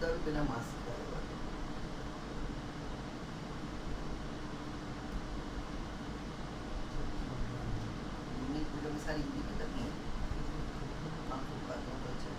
मुद्दा भी बिना मास्क का है। यूनिक वीडियो में सारी हिंदी में करनी है। आपको बातों को अच्छा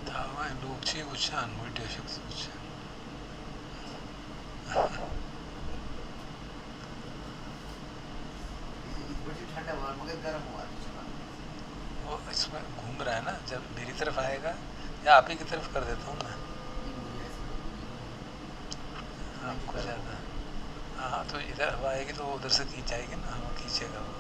다음에 놓치지 않은 물대식 수치. बड़ी ठंडा हुआ मगर गर्म हुआ वो इसमें घूम रहा है ना, जब मेरी तरफ आएगा या आप ही की तरफ कर देता हूँ मैं आपको ज़्यादा। हाँ तो इधर हवा आएगी तो उधर से खींच आएगी ना, हवा खींचेगा वो।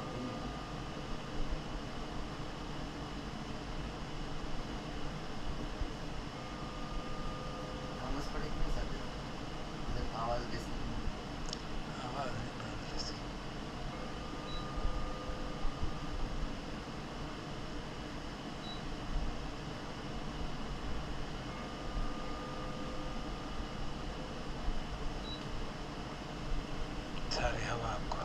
सारी हवा आपको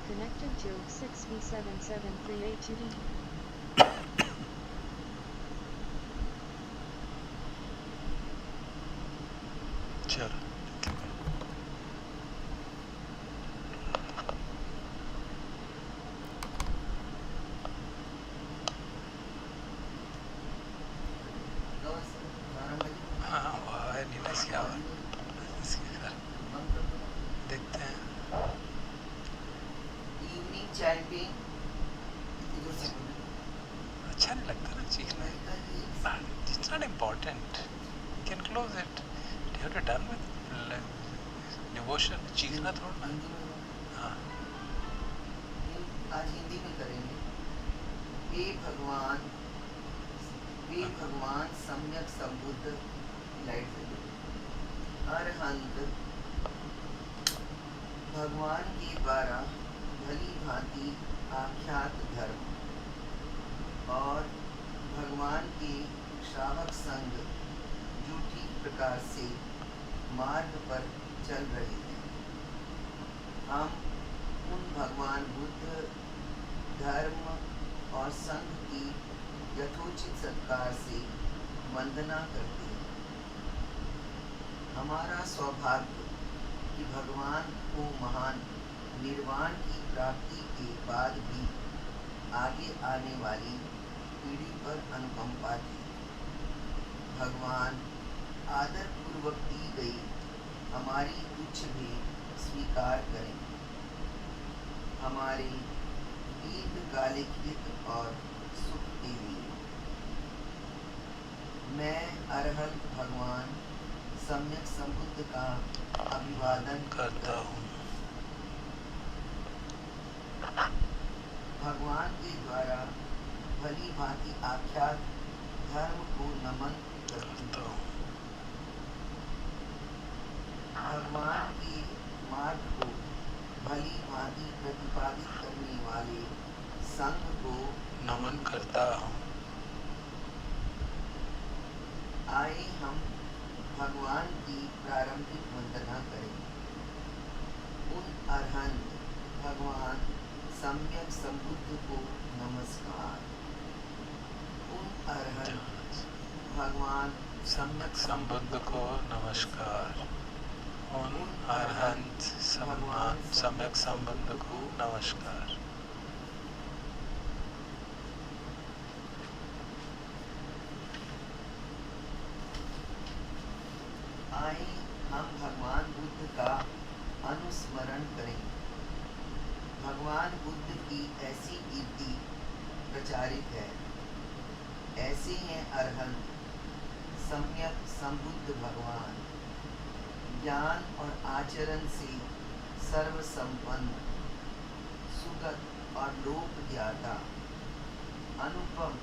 Connected to 6V77382D. चलो हाँ वो है नहीं ना इसकी आवाज़, इसकी देखते हैं। अच्छा नहीं लगता ना चीखना, it's not important, you can close it, you have to done with devotion, चीखना थोड़ा ना। हाँ आज हिंदी में करेंगे। वे भगवान सम्यक संबुद्ध लाइट अरहंत भगवान के द्वारा भली भांति आख्यात धर्म और भगवान के श्रावक संग जो ठीक प्रकार से मार्ग पर चल रहे हैं, हम उन भगवान बुद्ध धर्म और संघ की यथोचित सत्कार से वंदना करते हैं। हमारा सौभाग्य कि भगवान को महान निर्वाण की प्राप्ति के बाद भी आगे आने वाली पीढ़ी पर अनुकंपा थी। भगवान आदर पूर्वक दी गई हमारी तुच्छ भी स्वीकार करें। हमारे दीर्घकालिक हित और सुख के लिए मैं अरहंत भगवान सम्यक संबुद्ध का अभिवादन करता हूँ। भगवान के द्वारा भली भांति आख्यात धर्म को नमन करता हूँ। भगवान के मार्ग को भली भांति प्रतिपादित करने वाले संघ को नमन करता हूँ। आए हम भगवान की प्रारंभिक वंदना करें। उन अरहंत भगवान सम्यक संबुद्ध को नमस्कार। उन अरहंत भगवान सम्यक संबुद्ध को नमस्कार। उन अरहंत भगवान सम्यक संबुद्ध को नमस्कार। आए हम भगवान बुद्ध का अनुस्मरण करें। भगवान बुद्ध की ऐसी कीर्ति प्रचारित है। ऐसे हैं अरहंत सम्यक संबुद्ध भगवान, ज्ञान और आचरण से सर्व संपन्न, सुगत और लोक ज्ञाता, अनुपम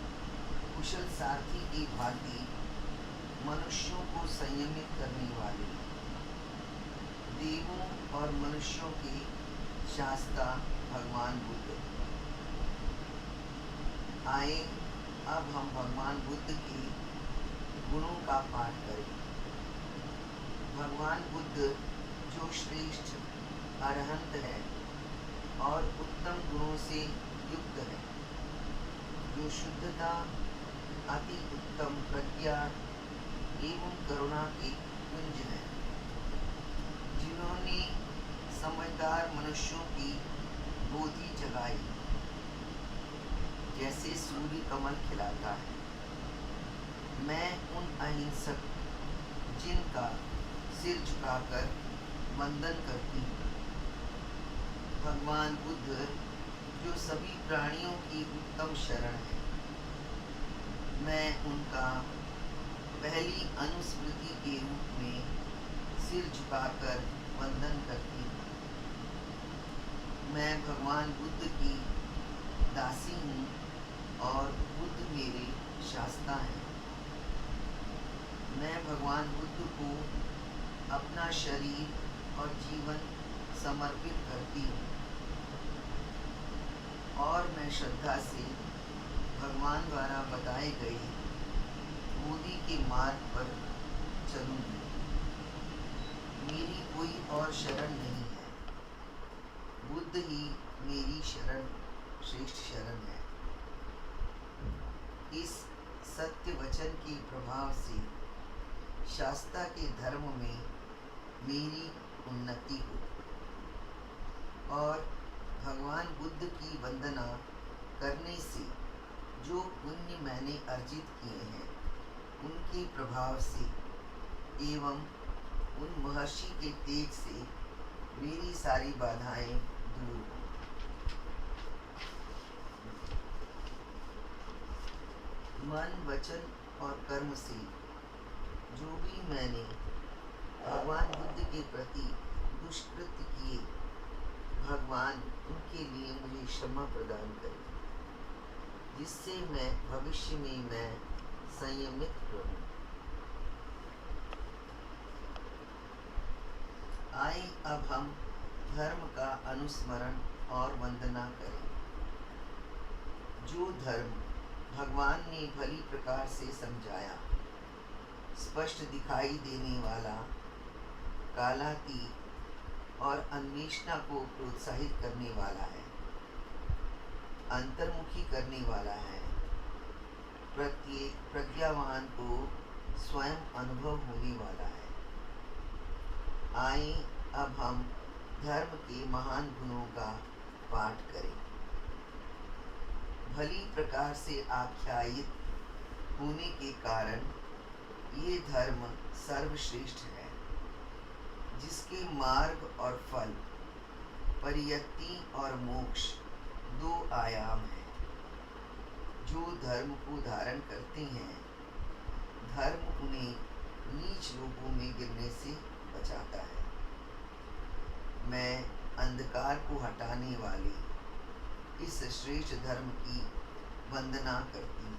कुशल सारथी की भांति मनुष्यों को संयमित करने वाले देवों और मनुष्यों के शास्ता भगवान बुद्ध। आए अब हम भगवान बुद्ध के गुणों का पाठ करें। भगवान बुद्ध जो श्रेष्ठ अरहंत है और उत्तम गुणों से युक्त है, जो शुद्धता, अति उत्तम प्रज्ञा एवं करुणा के पुंज है, जिन्होंने समझदार मनुष्यों की गोदी जगाई, जैसे सूर्य कमल खिलाता है। मैं उन अहिंसक जिनका सिर झुकाकर वंदन करती हूँ। भगवान बुद्ध जो सभी प्राणियों की उत्तम शरण है, मैं उनका पहली अनुस्मृति के रूप में सिर झुकाकर वंदन करती हूँ। मैं भगवान बुद्ध की दासी हूँ और बुद्ध मेरे शास्ता हैं। मैं भगवान बुद्ध को अपना शरीर और जीवन समर्पित करती हूँ और मैं श्रद्धा से भगवान द्वारा बताए गए मोदी के मार्ग पर चलूँगी। मेरी कोई और शरण नहीं है, बुद्ध ही मेरी शरण, श्रेष्ठ शरण है। इस सत्य वचन के प्रभाव से शास्ता के धर्म में मेरी उन्नति हो और भगवान बुद्ध की वंदना करने से जो पुण्य मैंने अर्जित किए हैं, उनके प्रभाव से एवं उन महर्षि के तेज से मेरी सारी बाधाएं दूर हो। मन, वचन और कर्म से जो भी मैंने भगवान बुद्ध के प्रति दुष्कृत्य किए, भगवान उनके लिए मुझे क्षमा प्रदान करें, जिससे मैं भविष्य में मैं संयमित रहूं। आए अब हम धर्म का अनुस्मरण और वंदना करें। जो धर्म भगवान ने भली प्रकार से समझाया, स्पष्ट दिखाई देने वाला, कालातीत और अन्वेषणा को प्रोत्साहित करने वाला है, अंतर्मुखी करने वाला है, प्रत्येक प्रज्ञावान को स्वयं अनुभव होने वाला है। आए अब हम धर्म के महान गुणों का पाठ करें। भली प्रकार से आख्यायित होने के कारण ये धर्म सर्वश्रेष्ठ है, जिसके मार्ग और फल, परियत्ति और मोक्ष दो आयाम हैं। जो धर्म को धारण करते हैं, धर्म उन्हें नीच लोगों में गिरने से बचाता है। मैं अंधकार को हटाने वाले इस श्रेष्ठ धर्म की वंदना करती हूँ।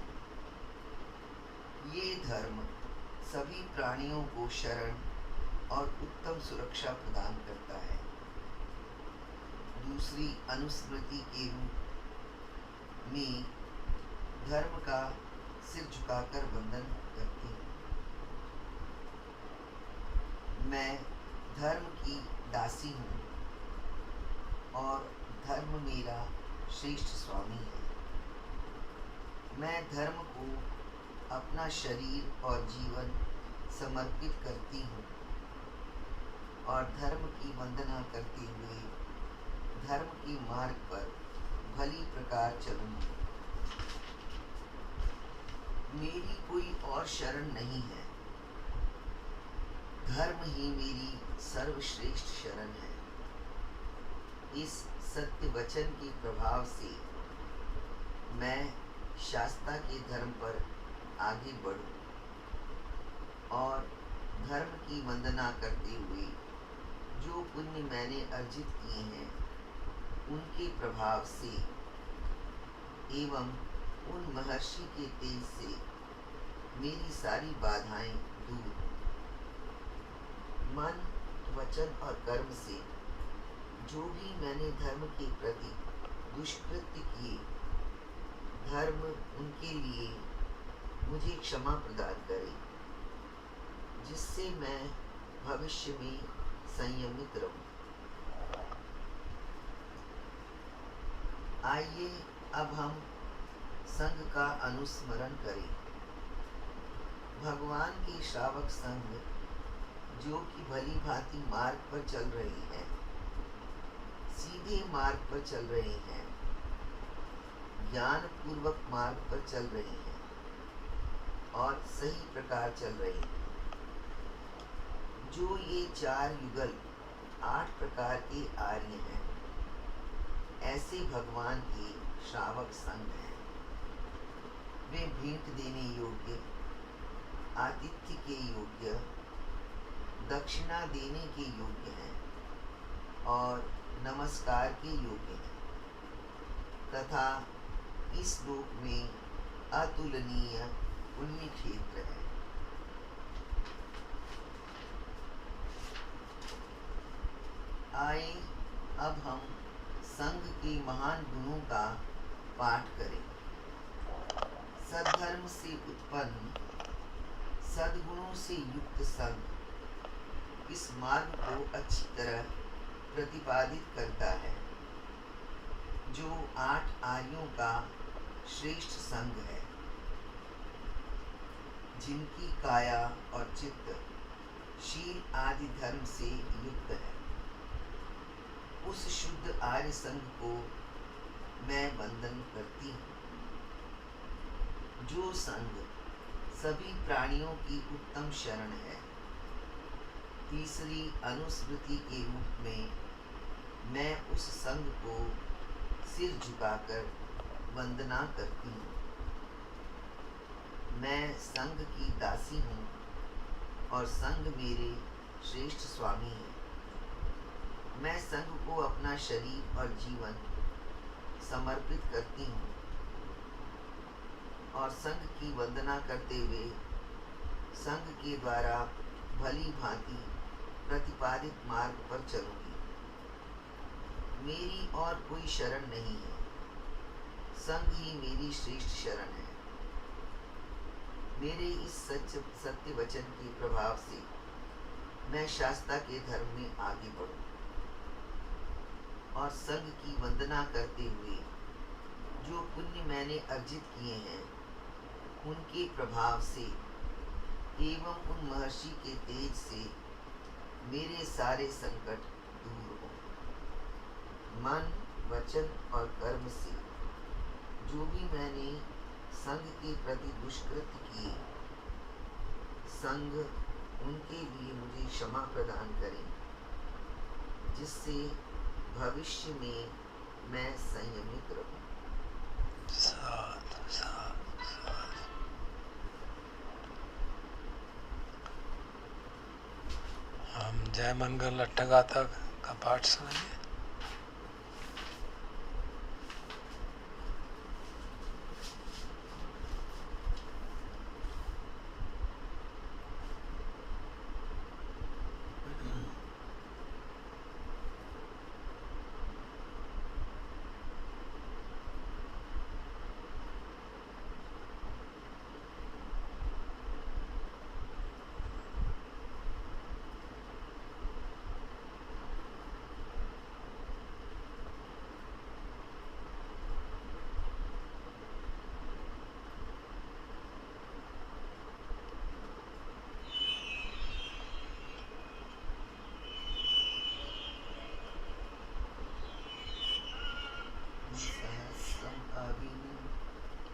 ये धर्म सभी प्राणियों को शरण और उत्तम सुरक्षा प्रदान करता है। दूसरी अनुस्मृति के रूप में धर्म का सिर झुकाकर वंदन करती हूँ। मैं धर्म की दासी हूँ और धर्म मेरा श्रेष्ठ स्वामी है। मैं धर्म को अपना शरीर और जीवन समर्पित करती हूँ और धर्म की वंदना करते हुए धर्म के मार्ग पर भली प्रकार चलूँगी। मेरी कोई और शरण नहीं है, धर्म ही मेरी सर्वश्रेष्ठ शरण है। इस सत्य वचन के प्रभाव से मैं शास्ता के धर्म पर आगे बढ़ूं और धर्म की वंदना करते हुए जो पुण्य मैंने अर्जित किए हैं, उनके प्रभाव से एवं उन महर्षि के तेज से मेरी सारी बाधाएं दूर हों। मन, वचन और कर्म से जो भी मैंने धर्म के प्रति दुष्कृत्य किए, धर्म उनके लिए मुझे क्षमा प्रदान करे, जिससे मैं भविष्य में संयमित रहूं। आइए अब हम संघ का अनुस्मरण करें। भगवान के श्रावक संघ जो कि भली भांति मार्ग पर चल रहे हैं, सीधे मार्ग पर चल रहे हैं, ज्ञान पूर्वक मार्ग पर चल रहे हैं और सही प्रकार चल रहे हैं। जो ये 4 युगल 8 प्रकार के आर्य हैं, ऐसे भगवान के श्रावक संघ हैं। वे भेंट देने योग्य, आतिथ्य के योग्य, दक्षिणा देने के योग्य हैं और नमस्कार के योग्य हैं तथा इस लोक में अतुलनीय पुण्य क्षेत्र है। आए अब हम संघ के महान गुणों का पाठ करें। सद्धर्म से उत्पन्न सद्गुणों से युक्त संघ इस मार्ग को अच्छी तरह प्रतिपादित करता है, जो 8 आर्यों का श्रेष्ठ संघ है, जिनकी काया और चित्त शील आदि धर्म से युक्त है। उस शुद्ध आर्य संघ को मैं वंदन करती हूँ। जो संघ सभी प्राणियों की उत्तम शरण है, तीसरी अनुस्मृति के रूप में मैं उस संघ को सिर झुकाकर वंदना करती हूँ। मैं संघ की दासी हूँ और संघ मेरे श्रेष्ठ स्वामी है। मैं संघ को अपना शरीर और जीवन समर्पित करती हूँ और संघ की वंदना करते हुए संघ के द्वारा भली भांति प्रतिपादित मार्ग पर चलूंगी। मेरी और कोई शरण नहीं है, संघ ही मेरी श्रेष्ठ शरण है। मेरे इस सत्य वचन के प्रभाव से मैं शास्त्रा के धर्म में आगे बढ़ूं और संघ की वंदना करते हुए जो पुण्य मैंने अर्जित किए हैं, उनके प्रभाव से एवं उन महर्षि के तेज से मेरे सारे संकट दूर हों। मन, वचन और कर्म से जो भी मैंने संघ के प्रति दुष्कृत्य किए, संघ उनके लिए मुझे क्षमा प्रदान करें, जिससे भविष्य में मैं संयमित रहूं। साधु साधु साधु। हम जय मंगल अट्ठगाथा का पाठ सुनेंगे।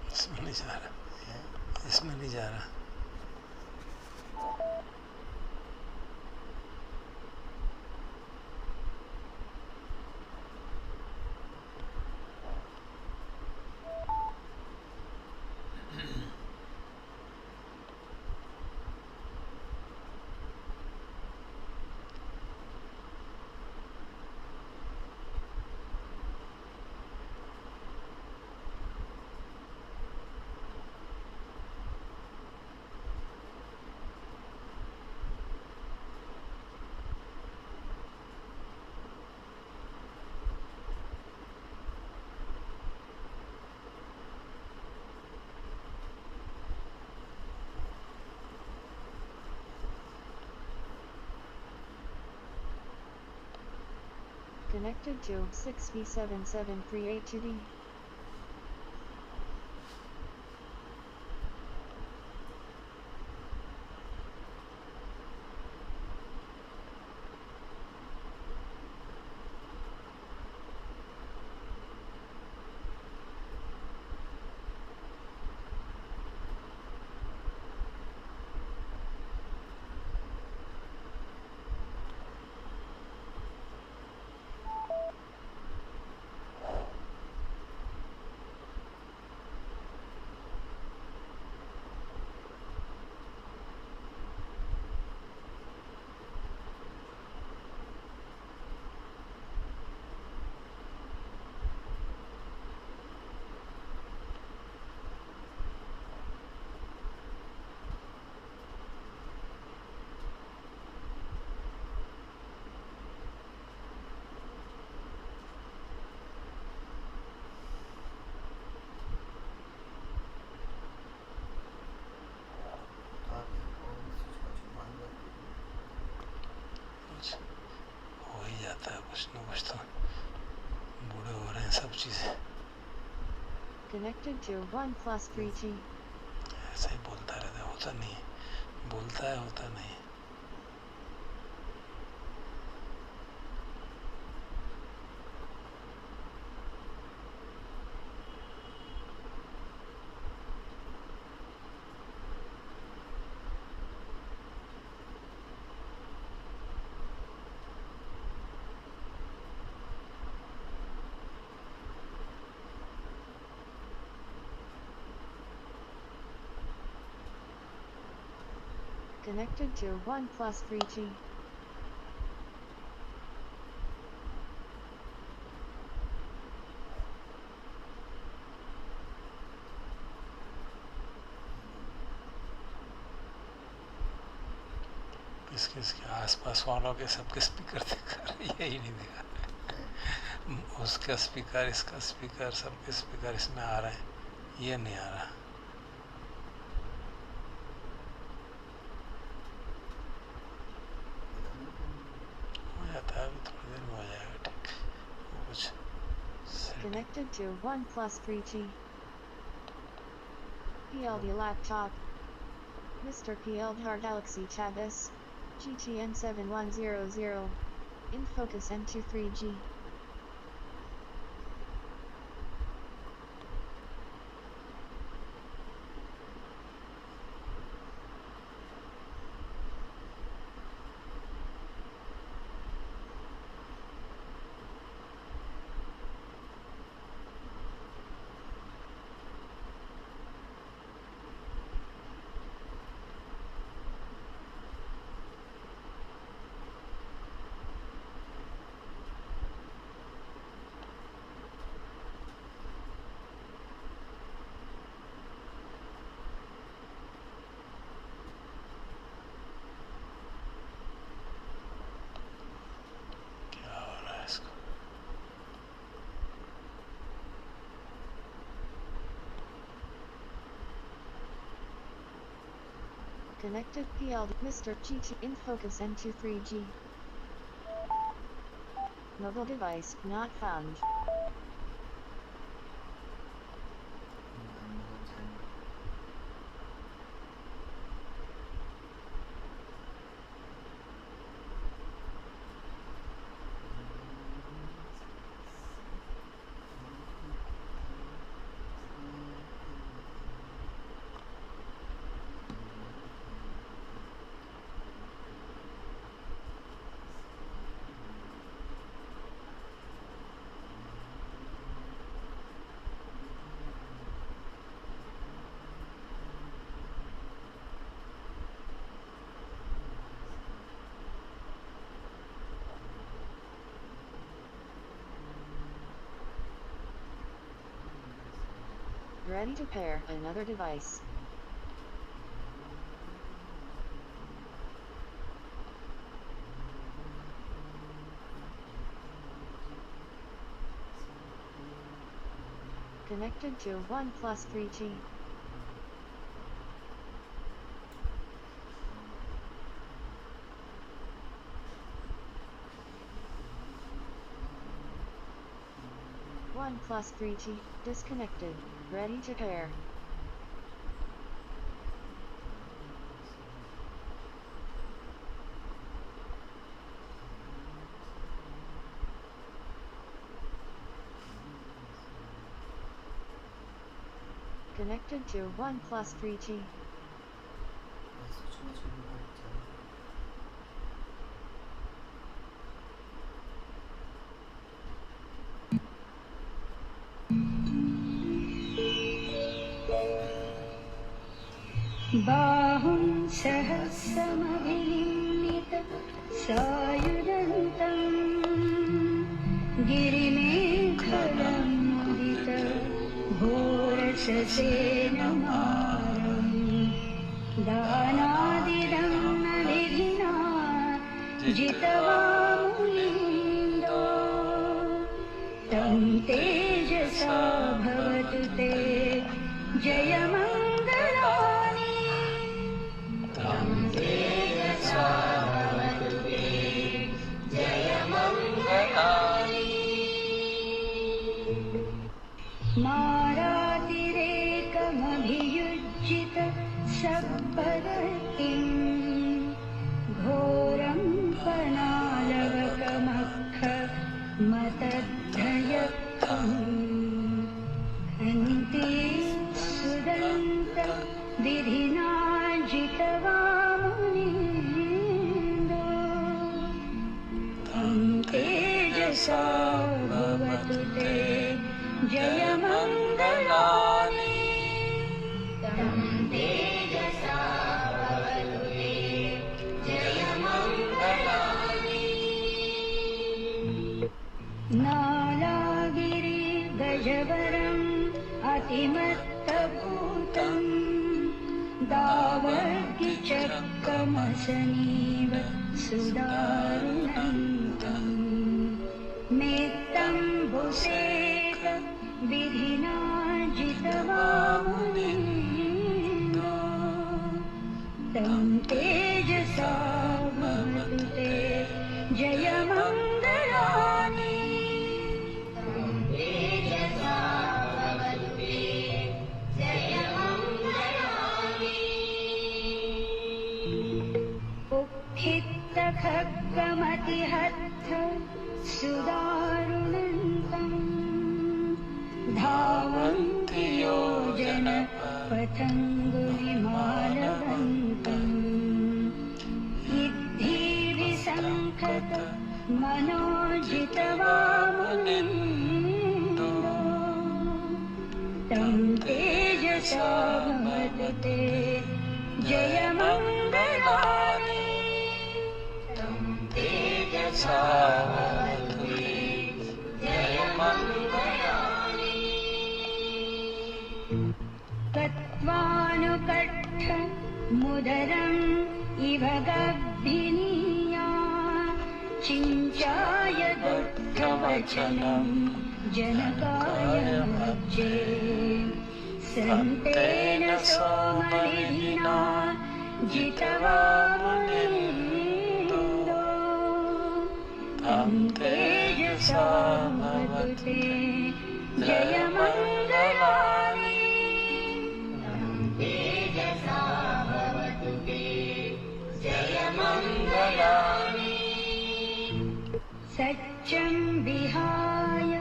इसमें नहीं जा रहा, इसमें नहीं जा रहा। Connected to 6V7738 ताकि और स्विच का चुमान करके कुछ हो ही जाता है, कुछ न कुछ तो बूढ़े हो रहे हैं सब चीज़ें। Connected to 1 plus 3G. ऐसा ही बोलता रहता है, होता नहीं है, बोलता है होता नहीं है। Connected to 1 plus 3G. किसके इसके आसपास वालों के सबके स्पीकर दिखा रहे, यही नहीं दिखा रहे। उसका स्पीकर, इसका स्पीकर, सबके स्पीकर इसमें आ रहे हैं, ये नहीं आ रहा। हो जाता है, अभी थोड़ी देर में हो जाएगा ठीक। वो कुछ Connected to 1 plus 3G. PLD laptop. Mr. PLDR Galaxy Tab S. GTN 7100. In focus N23G. क्या हो रहा है इसको। Connected PLD Mr. GT in focus N23G. Mobile device not found. Ready to pair another device. Connected to 1 plus 3G. 1+3T, disconnected, ready to pair. Connected to 1+3T. बाहुं सहस्रमभिनिमित सायुधन्तं गिरिमेखलं मुदित घोरससेनमारं दानादिदं विधिना जितवामुनीन्दो तं तेजसा भवतु ते जयमङ्गलानि तं तेजसा भवतु ते जयमङ्गलानि मारातिरेकमभियुज्यित सप्परतिं घोरं पनालवकमख मतद्धयत्वम् हन्ति सुदन्त विधिना जितवामुनीन्दो तं तेजसा भवतु ते जयमङ्गलानि तं तेजसा भवतु ते जयमङ्गलानि नालागिरि गजवरम् अतिमत्तभूतं दावर्गिचक्रमसनीव सुदारुणन्तं मेत्तम्बुसेक विधिना जितवामुनीन्दो तं तेजसा भवतु ते जयमङ्गलानि तं तेजसा भवतु ते जयमङ्गलानि उक्थितखड्गमतिहत्थ सुदारुणन्तं धावन्ति योजनपथङ्गुलिमालवन्तम् इद्धिविसङ्खत मनोजितवामुनीन्दो तं तेजसा भवतु ते जयमङ्गलानि तं तेजसा भवतु ते जयमङ्गलानि तत्त्वानुकट्ठ मुदरम् इव गभ्भिनीया चिञ्चाय दुःखवचनं जनकाय मज्जे सन्तेन सोमविधिना जितवामुनीन्दो तं तेजसा भवतु ते जयमङ्गलानि तं तेजसा भवतु ते जयमङ्गलानि सच्चं विहाय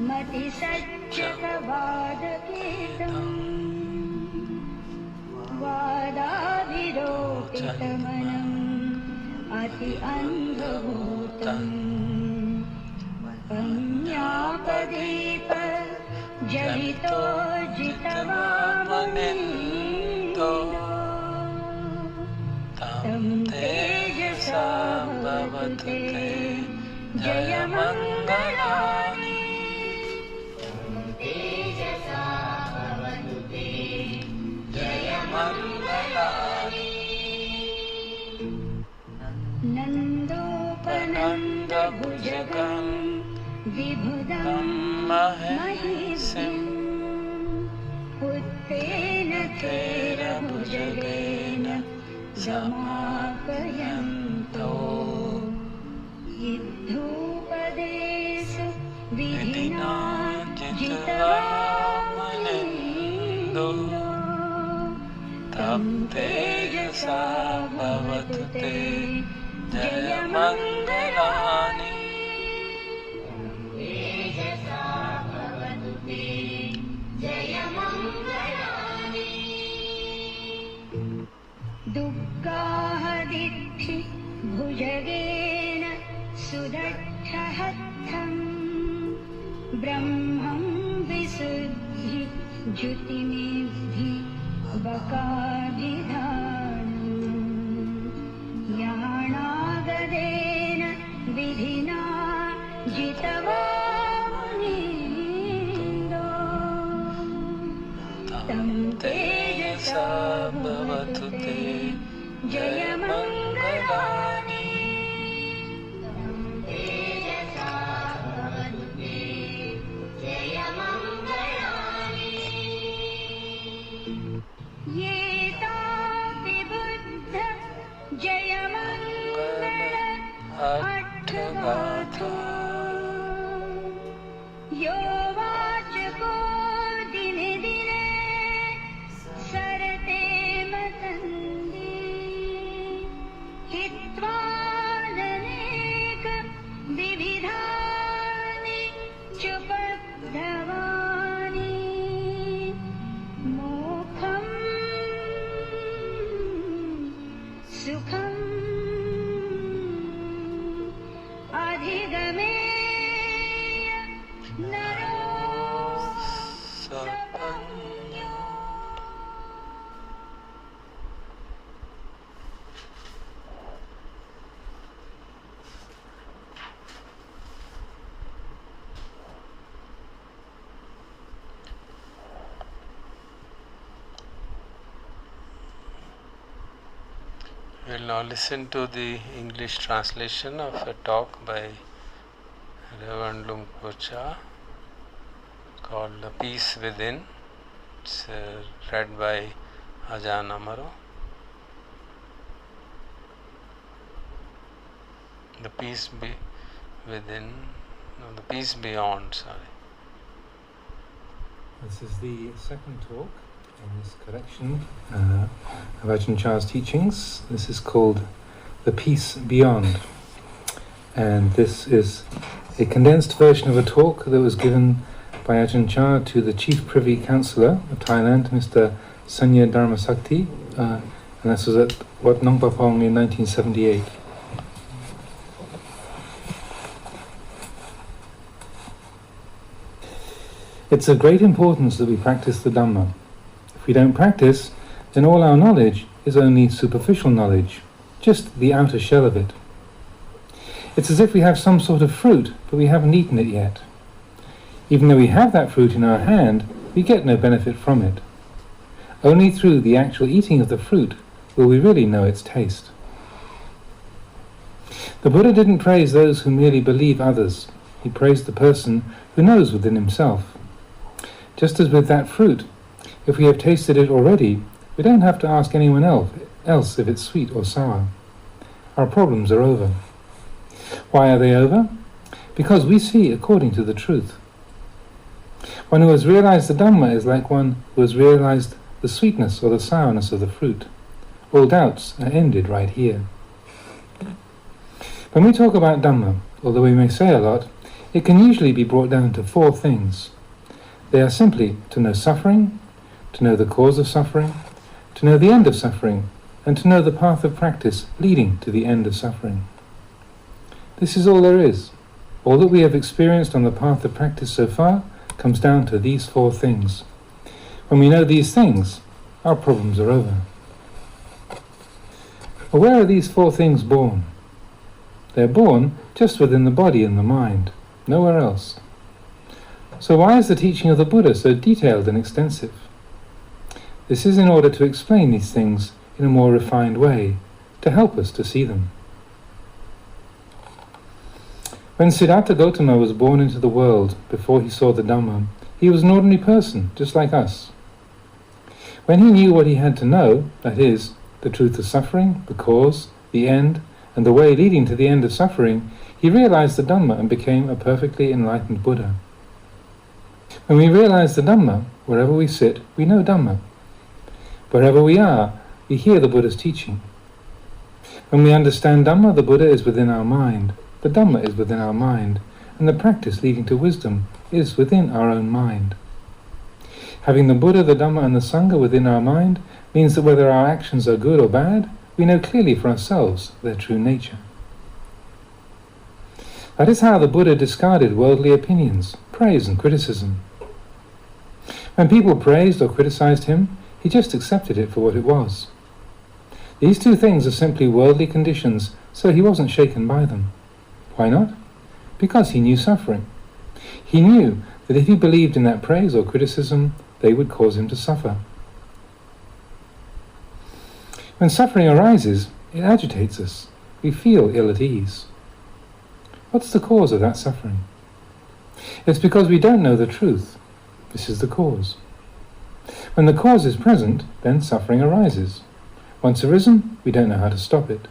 मतिसच्चकवादकेतं वादाभिरोपितमनम् अति अन्धभूतम् पञ्ज्ञापदीप जलितो जितवामुनीन्दो तं तेजसा भवतु ते जयमङ्गलानि तं तेजसा भवतु ते जयमङ्गलानि नन्दोपनन्दभुजगं विभुदं महीसिम् पुत्रेण थेरभुजगेन समापयन्तो इद्धूपदेश विधिना तं तेजसा भवतु ते जयमङ्गलानि दुःखादिद्धि भुजगेन सुदक्षहत्थम् ब्रह्मं विशुद्धि ज्युतिनिद्धि बकाभिधानम् याणागदेन विधिना जितवामुनीन्दो तं तेजसा भवतु ते जयमङ्गलानि ये तापि बुद्ध जयमङ्गल अट्ठगाथा यो वाचको दिने दिने सरते मतन्ति हित्वादनेक विविधानि चुपद्धवानि मोक्षं सुखम् अधिगमेय नरो सपन्यो We'll now listen to the English translation of a talk by Reverend Lumpocha called The Peace Within. It's read by Ajahn Amaro. The peace within, no, the peace beyond, sorry. This is the second talk in this collection of Ajahn Chah's teachings. This is called The Peace Beyond. And this is a condensed version of a talk that was given by Ajahn Chah to the Chief Privy Councillor of Thailand, Mr. Sanya Dharmasakti, and this was at Wat Nong Papong in 1978. It's of great importance that we practice the Dhamma. If we don't practice, then all our knowledge is only superficial knowledge, just the outer shell of it. It's as if we have some sort of fruit, but we haven't eaten it yet. Even though we have that fruit in our hand, we get no benefit from it. Only through the actual eating of the fruit will we really know its taste. The Buddha didn't praise those who merely believe others. He praised the person who knows within himself. Just as with that fruit, if we have tasted it already, we don't have to ask anyone else if it's sweet or sour. Our problems are over. Why are they over? Because we see according to the truth. One who has realized the Dhamma is like one who has realized the sweetness or the sourness of the fruit. All doubts are ended right here. When we talk about Dhamma, although we may say a lot, it can usually be brought down to 4 things. They are simply to know suffering, to know the cause of suffering, to know the end of suffering, and to know the path of practice leading to the end of suffering. This is all there is. All that we have experienced on the path of practice so far comes down to these 4 things. When we know these things, our problems are over. But where are these 4 things born? They're born just within the body and the mind, nowhere else. So why is the teaching of the Buddha so detailed and extensive? This is in order to explain these things in a more refined way, to help us to see them. When Siddhartha Gautama was born into the world before he saw the Dhamma, he was an ordinary person, just like us. When he knew what he had to know, that is, the truth of suffering, the cause, the end, and the way leading to the end of suffering, he realized the Dhamma and became a perfectly enlightened Buddha. When we realize the Dhamma, wherever we sit, we know Dhamma. Wherever we are, we hear the Buddha's teaching. When we understand Dhamma, the Buddha is within our mind, the Dhamma is within our mind, and the practice leading to wisdom is within our own mind. Having the Buddha, the Dhamma and the Sangha within our mind means that whether our actions are good or bad, we know clearly for ourselves their true nature. That is how the Buddha discarded worldly opinions, praise and criticism. When people praised or criticized him, he just accepted it for what it was. These two things are simply worldly conditions, so he wasn't shaken by them. Why not? Because he knew suffering. He knew that if he believed in that praise or criticism, they would cause him to suffer. When suffering arises, it agitates us. We feel ill at ease. What's the cause of that suffering? It's because we don't know the truth. This is the cause. When the cause is present, then suffering arises. Once arisen, we don't know how to stop it.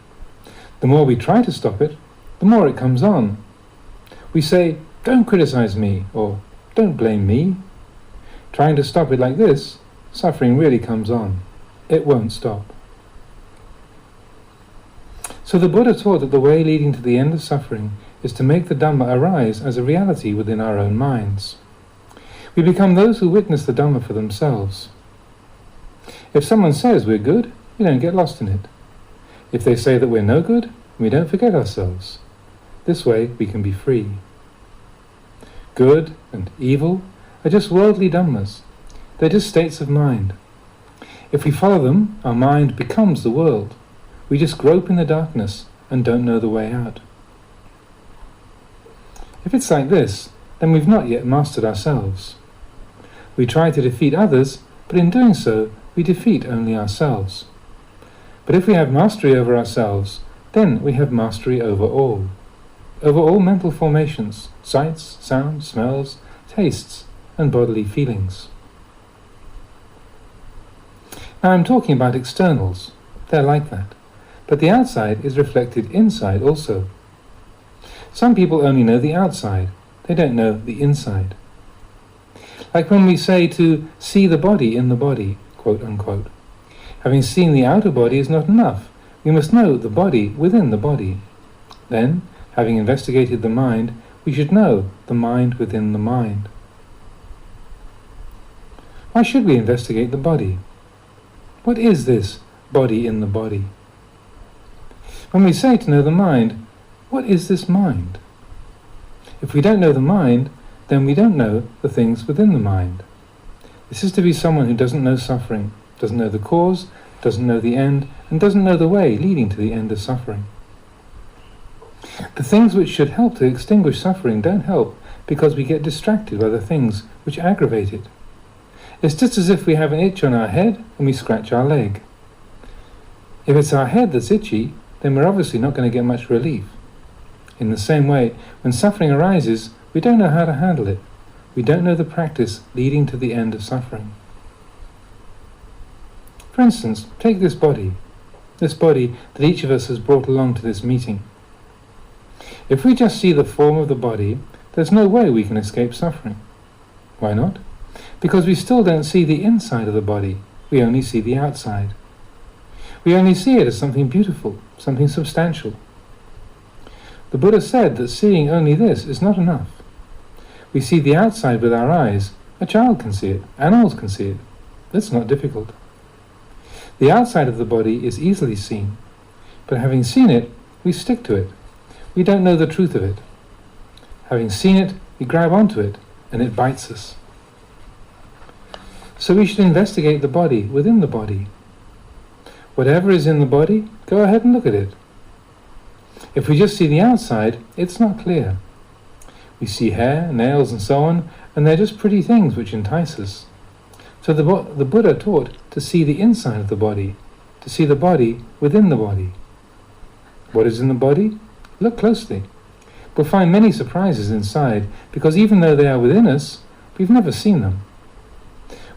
The more we try to stop it, the more it comes on. We say, "Don't criticize me," or "Don't blame me." Trying to stop it like this, suffering really comes on. It won't stop. So the Buddha taught that the way leading to the end of suffering is to make the Dhamma arise as a reality within our own minds. We become those who witness the Dhamma for themselves. If someone says we're good, we don't get lost in it. If they say that we're no good, we don't forget ourselves. This way we can be free. Good and evil are just worldly Dhammas. They're just states of mind. If we follow them, our mind becomes the world. We just grope in the darkness and don't know the way out. If it's like this, then we've not yet mastered ourselves. We try to defeat others, but in doing so, we defeat only ourselves. But if we have mastery over ourselves, then we have mastery over all mental formations, sights, sounds, smells, tastes, and bodily feelings. Now I'm talking about externals. They're like that. But the outside is reflected inside also. Some people only know the outside. They don't know the inside. Like when we say to see the body in the body, quote unquote. Having seen the outer body is not enough. We must know the body within the body. Then, having investigated the mind, we should know the mind within the mind. Why should we investigate the body? What is this body in the body? When we say to know the mind, what is this mind? If we don't know the mind, then we don't know the things within the mind. This is to be someone who doesn't know suffering, doesn't know the cause, doesn't know the end, and doesn't know the way leading to the end of suffering. The things which should help to extinguish suffering don't help because we get distracted by the things which aggravate it. It's just as if we have an itch on our head and we scratch our leg. If it's our head that's itchy, then we're obviously not going to get much relief. In the same way, when suffering arises, we don't know how to handle it. We don't know the practice leading to the end of suffering. For instance, take this body that each of us has brought along to this meeting. If we just see the form of the body, there's no way we can escape suffering. Why not? Because we still don't see the inside of the body, we only see the outside. We only see it as something beautiful, something substantial. The Buddha said that seeing only this is not enough. We see the outside with our eyes. A child can see it, animals can see it. That's not difficult. The outside of the body is easily seen, but having seen it, we stick to it. We don't know the truth of it. Having seen it, we grab onto it, and it bites us. So we should investigate the body within the body. Whatever is in the body, go ahead and look at it. If we just see the outside, it's not clear. We see hair, nails, and so on, and they're just pretty things which entice us. So the Buddha taught to see the inside of the body, to see the body within the body. What is in the body? Look closely. We'll find many surprises inside, because even though they are within us, we've never seen them.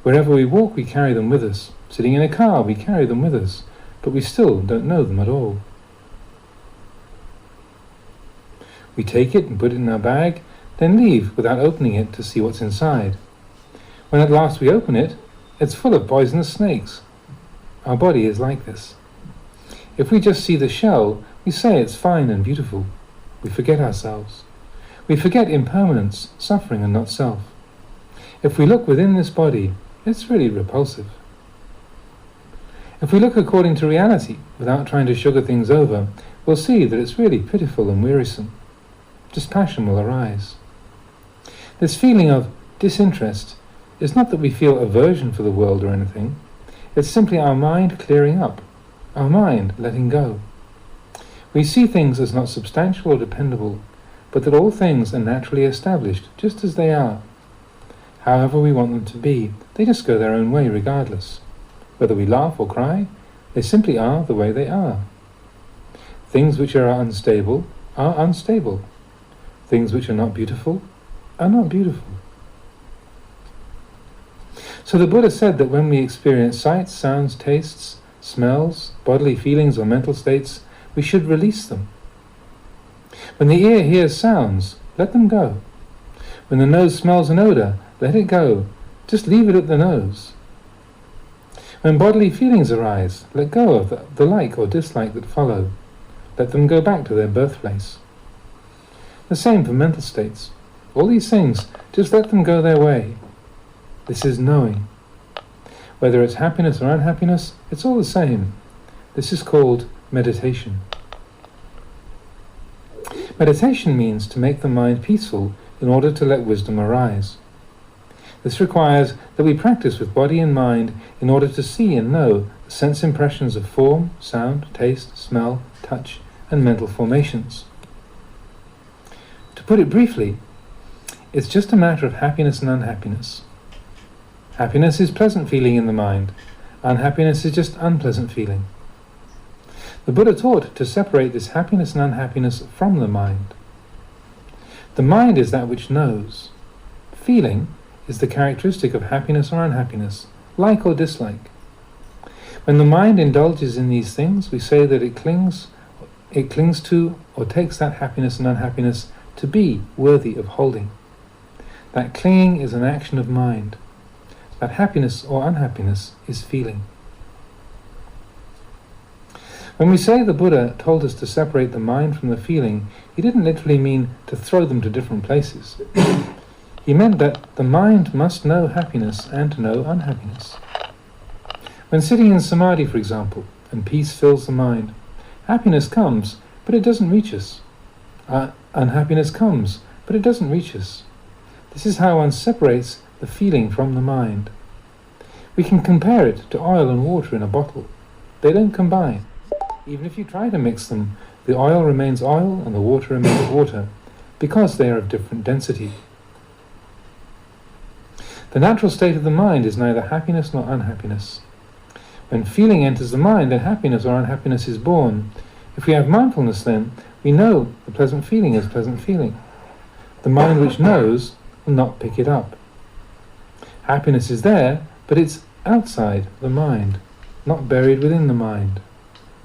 Wherever we walk, we carry them with us. Sitting in a car, we carry them with us, but we still don't know them at all. We take it and put it in our bag, then leave without opening it to see what's inside. When at last we open it, it's full of poisonous snakes. Our body is like this. If we just see the shell, we say it's fine and beautiful. We forget ourselves. We forget impermanence, suffering, and not self. If we look within this body, it's really repulsive. If we look according to reality, without trying to sugar things over, we'll see that it's really pitiful and wearisome. Dispassion will arise. This feeling of disinterest is not that we feel aversion for the world or anything. It's simply our mind clearing up, our mind letting go. We see things as not substantial or dependable, but that all things are naturally established just as they are. However we want them to be, they just go their own way regardless. Whether we laugh or cry, they simply are the way they are. Things which are unstable are unstable. Things which are not beautiful are not beautiful. So the Buddha said that when we experience sights, sounds, tastes, smells, bodily feelings or mental states, we should release them. When the ear hears sounds, let them go. When the nose smells an odor, let it go. Just leave it at the nose. When bodily feelings arise, let go of the like or dislike that follow. Let them go back to their birthplace. The same for mental states. All these things, just let them go their way. This is knowing. Whether it's happiness or unhappiness, it's all the same. This is called meditation. Meditation means to make the mind peaceful in order to let wisdom arise. This requires that we practice with body and mind in order to see and know the sense impressions of form, sound, taste, smell, touch, and mental formations. To put it briefly, it's just a matter of happiness and unhappiness. Happiness is pleasant feeling in the mind. Unhappiness is just unpleasant feeling. The Buddha taught to separate this happiness and unhappiness from the mind. The mind is that which knows. Feeling is the characteristic of happiness or unhappiness, like or dislike. When the mind indulges in these things, we say that it clings to or takes that happiness and unhappiness to be worthy of holding. That clinging is an action of mind. That happiness or unhappiness is feeling. When we say the Buddha told us to separate the mind from the feeling, he didn't literally mean to throw them to different places. He meant that the mind must know happiness and know unhappiness. When sitting in samadhi, for example, and peace fills the mind, happiness comes, but it doesn't reach us. Unhappiness comes, but it doesn't reach us. This is how one separates the feeling from the mind. We can compare it to oil and water in a bottle. They don't combine. Even if you try to mix them, the oil remains oil and the water remains water, because they are of different density. The natural state of the mind is neither happiness nor unhappiness. When feeling enters the mind, then happiness or unhappiness is born. If we have mindfulness, then we know the pleasant feeling is pleasant feeling. The mind which knows will not pick it up. Happiness is there, but it's outside the mind, not buried within the mind.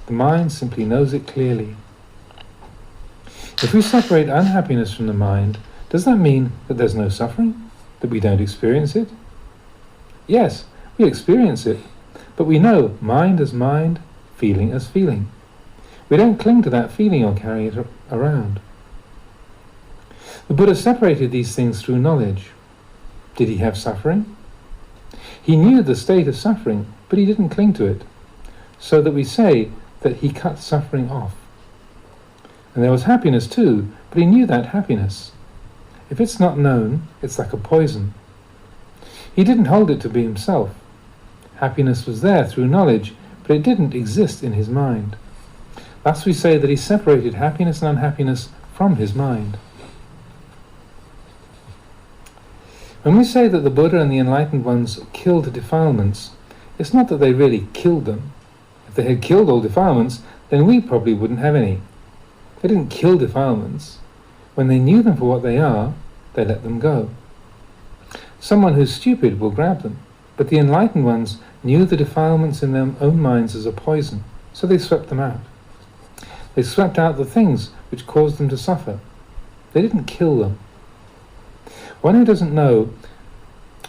The mind simply knows it clearly. If we separate unhappiness from the mind, does that mean that there's no suffering? That we don't experience it? Yes, we experience it, but we know mind as mind, feeling as feeling. We don't cling to that feeling or carry it around. The Buddha separated these things through knowledge. Did he have suffering? He knew the state of suffering, but he didn't cling to it, so that we say that he cut suffering off. And there was happiness too, but he knew that happiness. If it's not known, it's like a poison. He didn't hold it to be himself. Happiness was there through knowledge, but it didn't exist in his mind. Thus we say that he separated happiness and unhappiness from his mind. When we say that the Buddha and the enlightened ones killed defilements, it's not that they really killed them. If they had killed all defilements, then we probably wouldn't have any. They didn't kill defilements. When they knew them for what they are, they let them go. Someone who's stupid will grab them, but the enlightened ones knew the defilements in their own minds as a poison, so they swept them out. They swept out the things which caused them to suffer. They didn't kill them. One who doesn't know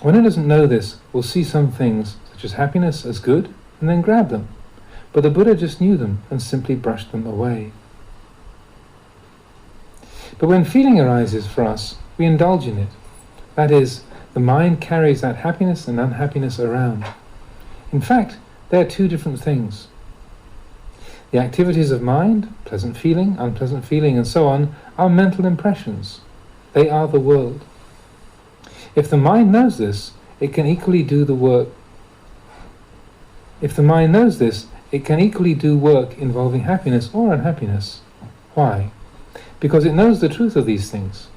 this will see some things, such as happiness, as good, and then grab them, but the Buddha just knew them and simply brushed them away. But when feeling arises for us, we indulge in it. That is, the mind carries that happiness and unhappiness around. In fact, they are two different things. The activities of mind, pleasant feeling, unpleasant feeling, and so on, are mental impressions. They are the world. If the mind knows this, it can equally do the work. If the mind knows this, it can equally do work involving happiness or unhappiness. Why? Because it knows the truth of these things.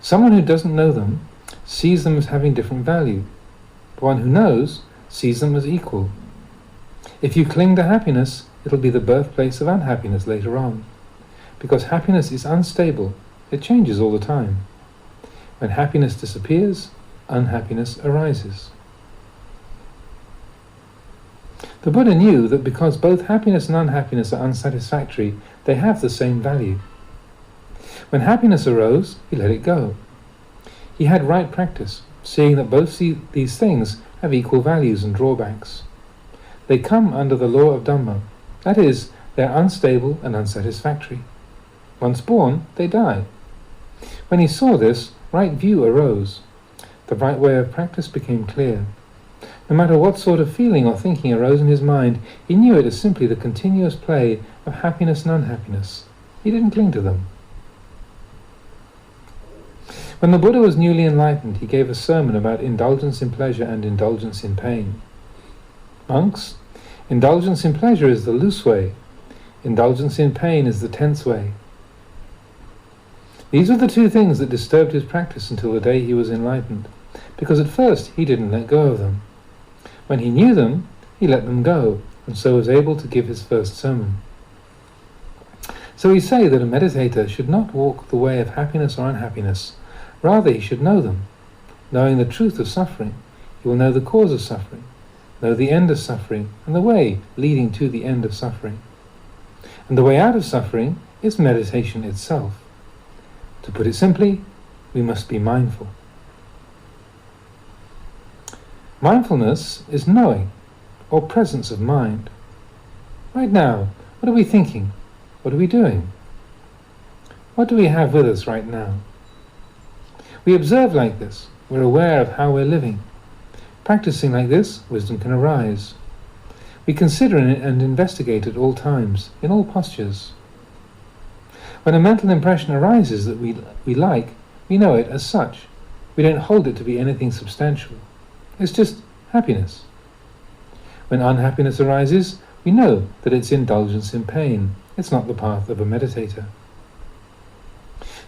Someone who doesn't know them sees them as having different value. The one who knows sees them as equal. If you cling to happiness, it'll be the birthplace of unhappiness later on. Because happiness is unstable, it changes all the time. When happiness disappears, unhappiness arises. The Buddha knew that because both happiness and unhappiness are unsatisfactory, they have the same value. When happiness arose, he let it go. He had right practice, seeing that both these things have equal values and drawbacks. They come under the law of Dhamma. That is, they are unstable and unsatisfactory. Once born, they die. When he saw this, right view arose. The right way of practice became clear. No matter what sort of feeling or thinking arose in his mind, he knew it as simply the continuous play of happiness and unhappiness. He didn't cling to them. When the Buddha was newly enlightened, he gave a sermon about indulgence in pleasure and indulgence in pain. Monks, indulgence in pleasure is the loose way. Indulgence in pain is the tense way. These were the two things that disturbed his practice until the day he was enlightened, because at first he didn't let go of them. When he knew them, he let them go, and so was able to give his first sermon. So we say that a meditator should not walk the way of happiness or unhappiness. Rather, he should know them. Knowing the truth of suffering, he will know the cause of suffering, know the end of suffering, and the way leading to the end of suffering. And the way out of suffering is meditation itself. To put it simply, we must be mindful. Mindfulness is knowing, or presence of mind. Right now, what are we thinking? What are we doing? What do we have with us right now? We observe like this. We're aware of how we're living. Practicing like this, wisdom can arise. We consider and investigate at all times, in all postures. When a mental impression arises that we like, we know it as such. We don't hold it to be anything substantial. It's just happiness. When unhappiness arises, we know that it's indulgence in pain. It's not the path of a meditator.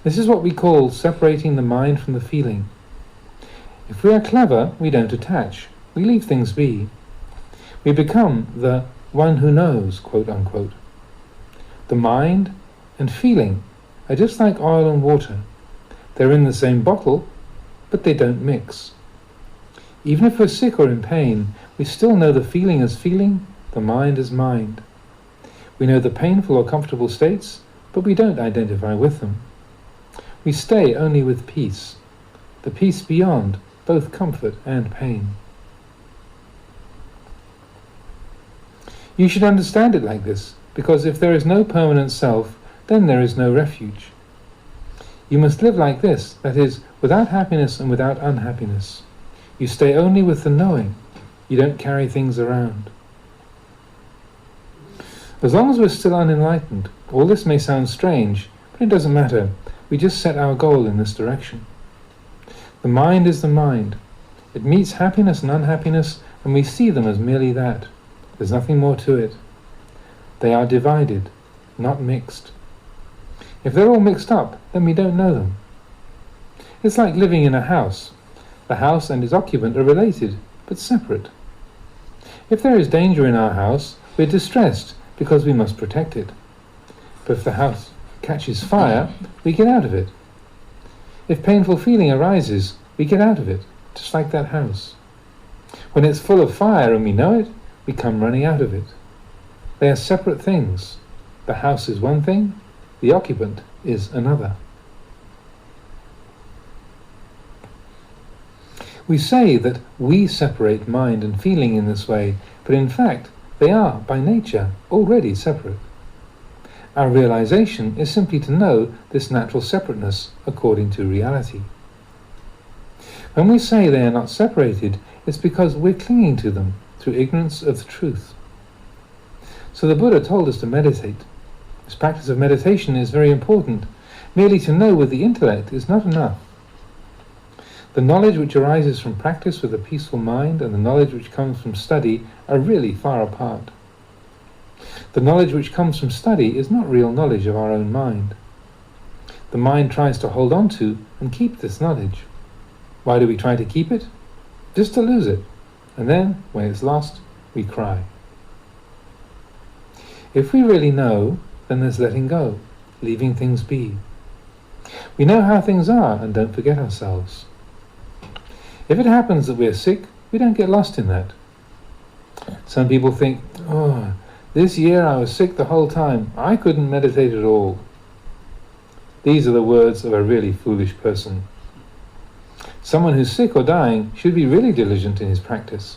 This is what we call separating the mind from the feeling. If we are clever, we don't attach. We leave things be. We become the one who knows, quote unquote. The mind and feeling are just like oil and water. They're in the same bottle, but they don't mix. Even if we're sick or in pain, we still know the feeling as feeling, the mind as mind. We know the painful or comfortable states, but we don't identify with them. We stay only with peace, the peace beyond both comfort and pain. You should understand it like this, because if there is no permanent self, then there is no refuge. You must live like this, that is, without happiness and without unhappiness. You stay only with the knowing. You don't carry things around. As long as we're still unenlightened, all this may sound strange, but it doesn't matter. We just set our goal in this direction. The mind is the mind. It meets happiness and unhappiness, and we see them as merely that. There's nothing more to it. They are divided, not mixed. If they're all mixed up, then we don't know them. It's like living in a house. The house and its occupant are related, but separate. If there is danger in our house, we're distressed because we must protect it. But if the house catches fire, we get out of it. If painful feeling arises, we get out of it, just like that house. When it's full of fire and we know it, we come running out of it. They are separate things. The house is one thing, the occupant is another. We say that we separate mind and feeling in this way, but in fact they are, by nature, already separate. Our realization is simply to know this natural separateness according to reality. When we say they are not separated, it's because we're clinging to them through ignorance of the truth. So the Buddha told us to meditate. This practice of meditation is very important. Merely to know with the intellect is not enough. The knowledge which arises from practice with a peaceful mind and the knowledge which comes from study are really far apart. The knowledge which comes from study is not real knowledge of our own mind. The mind tries to hold on to and keep this knowledge. Why do we try to keep it? Just to lose it. And then, when it's lost, we cry. If we really know, then there's letting go, leaving things be. We know how things are and don't forget ourselves. If it happens that we're sick, we don't get lost in that. Some people think, oh, this year I was sick the whole time. I couldn't meditate at all. These are the words of a really foolish person. Someone who's sick or dying should be really diligent in his practice.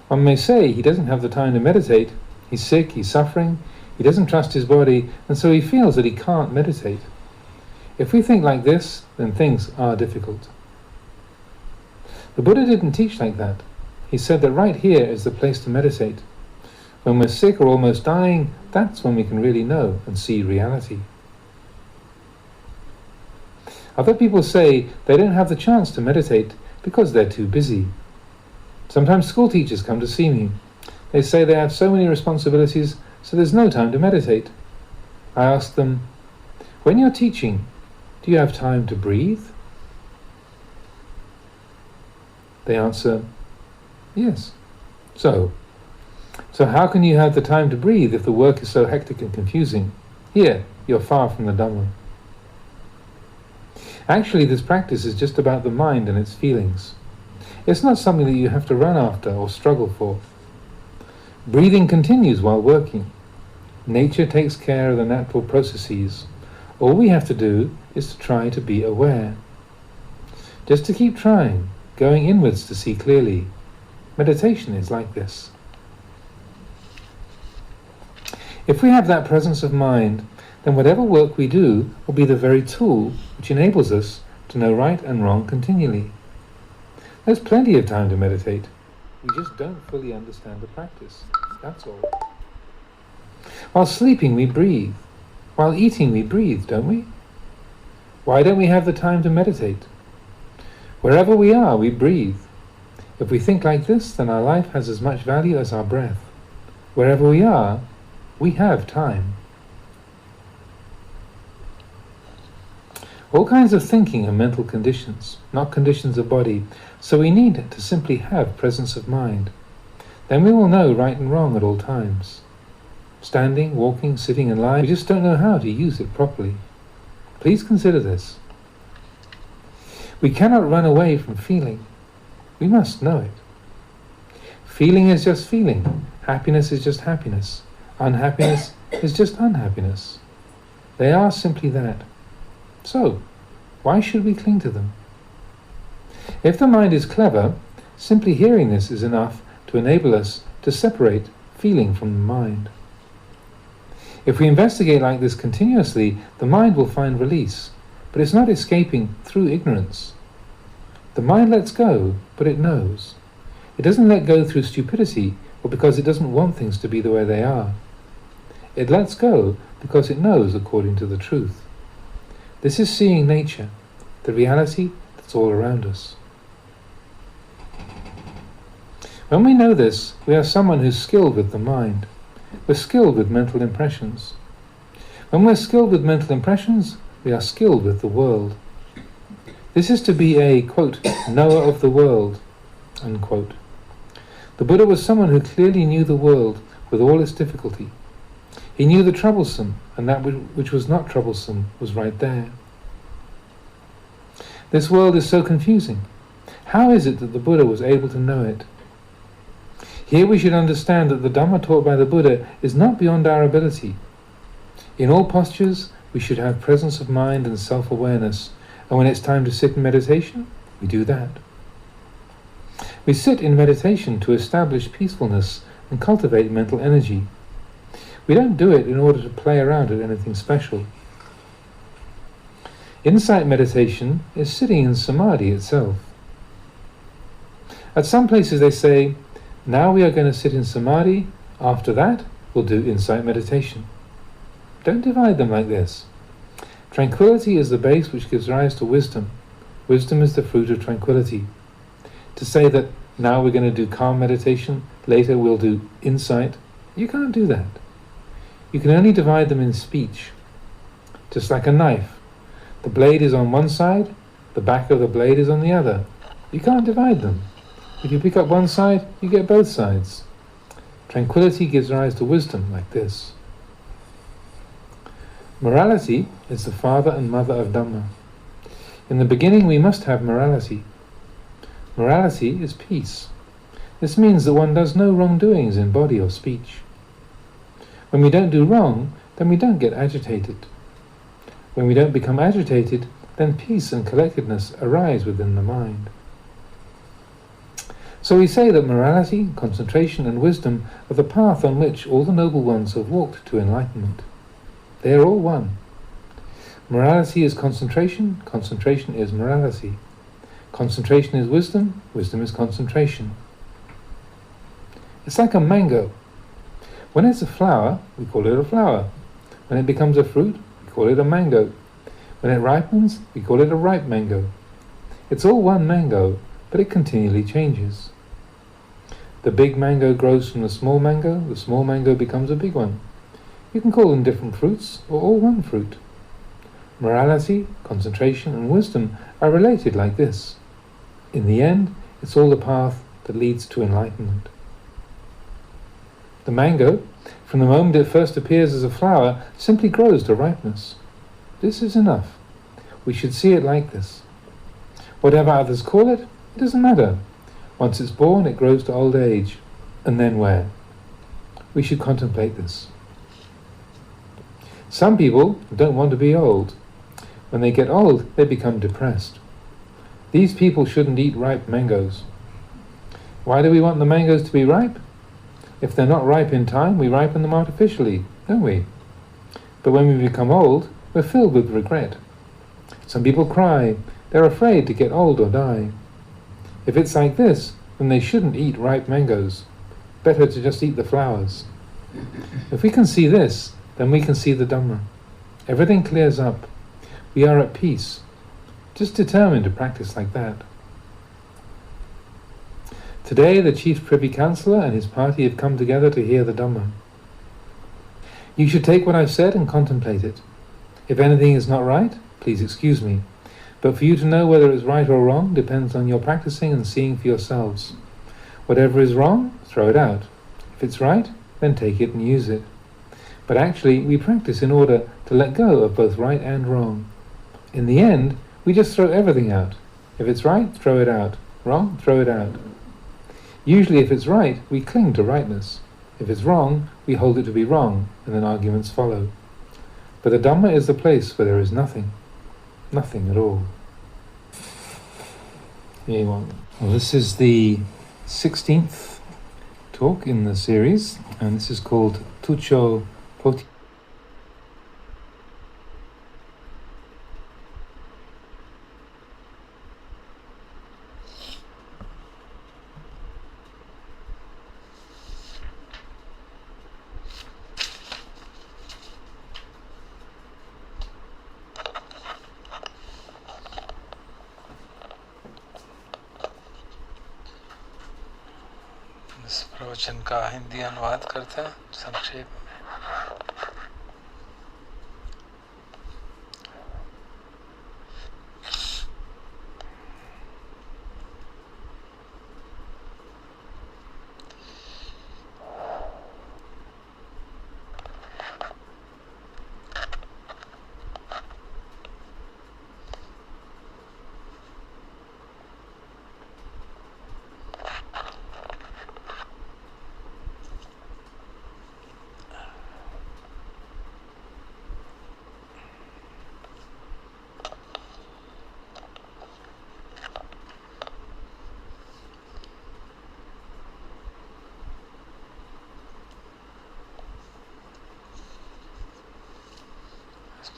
One may say he doesn't have the time to meditate. He's sick, he's suffering, he doesn't trust his body, and so he feels that he can't meditate. If we think like this, then things are difficult. The Buddha didn't teach like that. He said that right here is the place to meditate. When we're sick or almost dying, that's when we can really know and see reality. Other people say they don't have the chance to meditate because they're too busy. Sometimes school teachers come to see me. They say they have so many responsibilities, so there's no time to meditate. I ask them, when you're teaching, do you have time to breathe? They answer, yes. So how can you have the time to breathe if the work is so hectic and confusing? Here, you're far from the Dhamma. Actually, this practice is just about the mind and its feelings. It's not something that you have to run after or struggle for. Breathing continues while working. Nature takes care of the natural processes. All we have to do is to try to be aware. Just to keep trying, going inwards to see clearly. Meditation is like this. If we have that presence of mind, then whatever work we do will be the very tool which enables us to know right and wrong continually. There's plenty of time to meditate. We just don't fully understand the practice. That's all. While sleeping, we breathe. While eating, we breathe, don't we? Why don't we have the time to meditate? Wherever we are, we breathe. If we think like this, then our life has as much value as our breath. Wherever we are, we have time. All kinds of thinking are mental conditions, not conditions of body, so we need to simply have presence of mind. Then we will know right and wrong at all times. Standing, walking, sitting and lying, we just don't know how to use it properly. Please consider this. We cannot run away from feeling. We must know it. Feeling is just feeling. Happiness is just happiness. Unhappiness is just unhappiness. They are simply that. So, why should we cling to them? If the mind is clever, simply hearing this is enough to enable us to separate feeling from the mind. If we investigate like this continuously, the mind will find release, but it's not escaping through ignorance. The mind lets go, but it knows. It doesn't let go through stupidity or because it doesn't want things to be the way they are. It lets go because it knows according to the truth. This is seeing nature, the reality that's all around us. When we know this, we are someone who's skilled with the mind. We're skilled with mental impressions. When we're skilled with mental impressions, we are skilled with the world. This is to be a, quote, knower of the world, unquote. The Buddha was someone who clearly knew the world with all its difficulty. He knew the troublesome, and that which was not troublesome was right there. This world is so confusing. How is it that the Buddha was able to know it? Here we should understand that the Dhamma taught by the Buddha is not beyond our ability. In all postures, we should have presence of mind and self-awareness, and when it's time to sit in meditation, we do that. We sit in meditation to establish peacefulness and cultivate mental energy. We don't do it in order to play around at anything special. Insight meditation is sitting in samadhi itself. At some places they say, now we are going to sit in samadhi, after that we'll do insight meditation. Don't divide them like this. Tranquility is the base which gives rise to wisdom. Wisdom is the fruit of tranquility. To say that now we're going to do calm meditation, later we'll do insight, you can't do that. You can only divide them in speech. Just like a knife. The blade is on one side, the back of the blade is on the other. You can't divide them. If you pick up one side, you get both sides. Tranquility gives rise to wisdom like this. Morality is the father and mother of Dhamma. In the beginning we must have morality. Morality is peace. This means that one does no wrongdoings in body or speech. When we don't do wrong, then we don't get agitated. When we don't become agitated, then peace and collectedness arise within the mind. So we say that morality, concentration and wisdom are the path on which all the noble ones have walked to enlightenment. They are all one. Morality is concentration, concentration is morality. Concentration is wisdom, wisdom is concentration. It's like a mango. When it's a flower, we call it a flower. When it becomes a fruit, we call it a mango. When it ripens, we call it a ripe mango. It's all one mango, but it continually changes. The big mango grows from the small mango becomes a big one. You can call them different fruits, or all one fruit. Morality, concentration and wisdom are related like this. In the end, it's all the path that leads to enlightenment. The mango, from the moment it first appears as a flower, simply grows to ripeness. This is enough. We should see it like this. Whatever others call it, it doesn't matter. Once it's born, it grows to old age. And then where? We should contemplate this. Some people don't want to be old. When they get old, they become depressed. These people shouldn't eat ripe mangoes. Why do we want the mangoes to be ripe? If they're not ripe in time, we ripen them artificially, don't we? But when we become old, we're filled with regret. Some people cry. They're afraid to get old or die. If it's like this, then they shouldn't eat ripe mangoes. Better to just eat the flowers. If we can see this, then we can see the Dhamma. Everything clears up. We are at peace. Just determined to practice like that. Today the Chief Privy Councillor and his party have come together to hear the Dhamma. You should take what I've said and contemplate it. If anything is not right, please excuse me. But for you to know whether it's right or wrong depends on your practicing and seeing for yourselves. Whatever is wrong, throw it out. If it's right, then take it and use it. But actually, we practice in order to let go of both right and wrong. In the end, we just throw everything out. If it's right, throw it out. Wrong, throw it out. Usually if it's right, we cling to rightness. If it's wrong, we hold it to be wrong, and then arguments follow. But the Dhamma is the place where there is nothing. Nothing at all. Well, this is the 16th talk in the series, and this is called Tucho Poti. इस प्रवचन का हिंदी अनुवाद करते हैं संक्षेप में।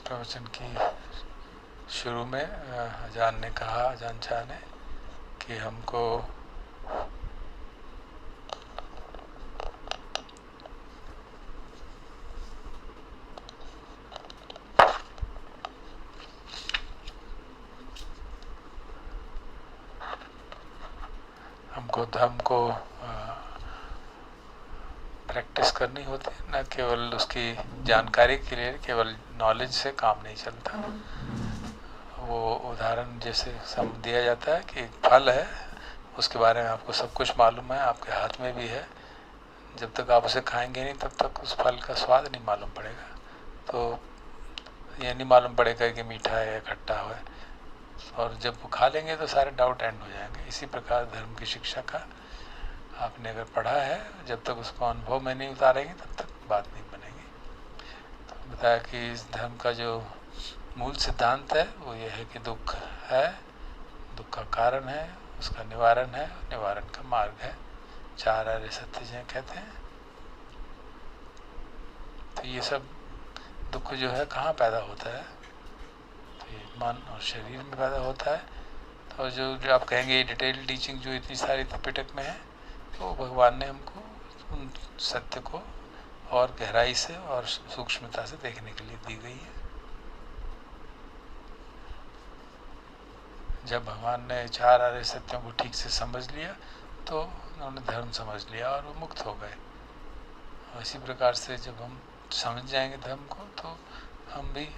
प्रवचन की शुरू में अजान ने कहा, अजान शाह ने, कि हमको धर्म को प्रैक्टिस करनी होती है, न केवल उसकी जानकारी के लिए। केवल नॉलेज से काम नहीं चलता। वो उदाहरण जैसे दिया जाता है कि एक फल है, उसके बारे में आपको सब कुछ मालूम है, आपके हाथ में भी है, जब तक आप उसे खाएंगे नहीं तब तक उस फल का स्वाद नहीं मालूम पड़ेगा। तो ये नहीं मालूम पड़ेगा कि मीठा है या खट्टा है, और जब वो खा लेंगे तो सारे डाउट एंड हो जाएंगे। इसी प्रकार धर्म की शिक्षा का आपने अगर पढ़ा है, जब तक उसको अनुभव में नहीं उतारेंगे तब तक बात नहीं बनेगी। तो बताया कि इस धर्म का जो मूल सिद्धांत है वो ये है कि दुख है, दुख का कारण है, उसका निवारण है, निवारण का मार्ग है। 4 आर्य सत्य जिन्हें कहते हैं। तो ये सब दुख जो है कहाँ पैदा होता है? तो ये मन और शरीर में पैदा होता है। तो जो आप कहेंगे डिटेल टीचिंग जो इतनी सारी त्रिपिटक में है, तो भगवान ने हमको उन सत्य को और गहराई से और सूक्ष्मता से देखने के लिए दी गई है। जब भगवान ने 4 आर्य सत्यों को ठीक से समझ लिया तो उन्होंने धर्म समझ लिया और वो मुक्त हो गए। और इसी प्रकार से जब हम समझ जाएंगे धर्म को, तो हम भी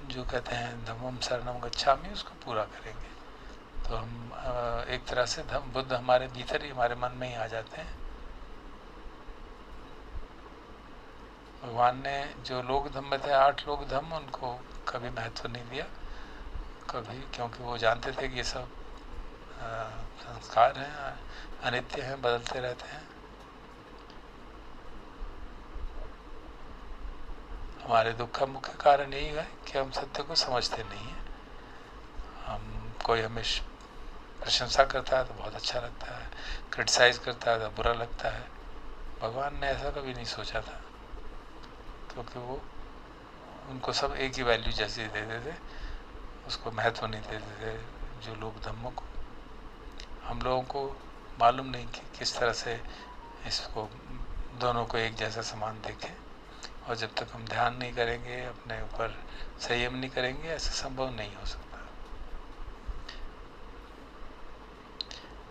जो कहते हैं धम्मम शरणम गच्छामि, उसको पूरा करेंगे। तो हम एक तरह से बुद्ध हमारे भीतर ही, हमारे मन में ही आ जाते हैं। भगवान ने जो लोक धम्म थे, 8 लोक धम्म, उनको कभी महत्व नहीं दिया कभी, क्योंकि वो जानते थे कि ये सब संस्कार हैं, अनित्य हैं, बदलते रहते हैं। हमारे दुख का मुख्य कारण यही है कि हम सत्य को समझते नहीं हैं। कोई हमें प्रशंसा करता है तो बहुत अच्छा लगता है, क्रिटिसाइज करता है तो बुरा लगता है। भगवान ने ऐसा कभी नहीं सोचा था, क्योंकि वो उनको सब एक ही वैल्यू जैसे देते थे, उसको महत्व नहीं देते थे जो लोग धम्मों को। हम लोगों को मालूम नहीं कि किस तरह से इसको दोनों को एक जैसा समान देखें, और जब तक हम ध्यान नहीं करेंगे, अपने ऊपर संयम नहीं करेंगे, ऐसा संभव नहीं हो सकता।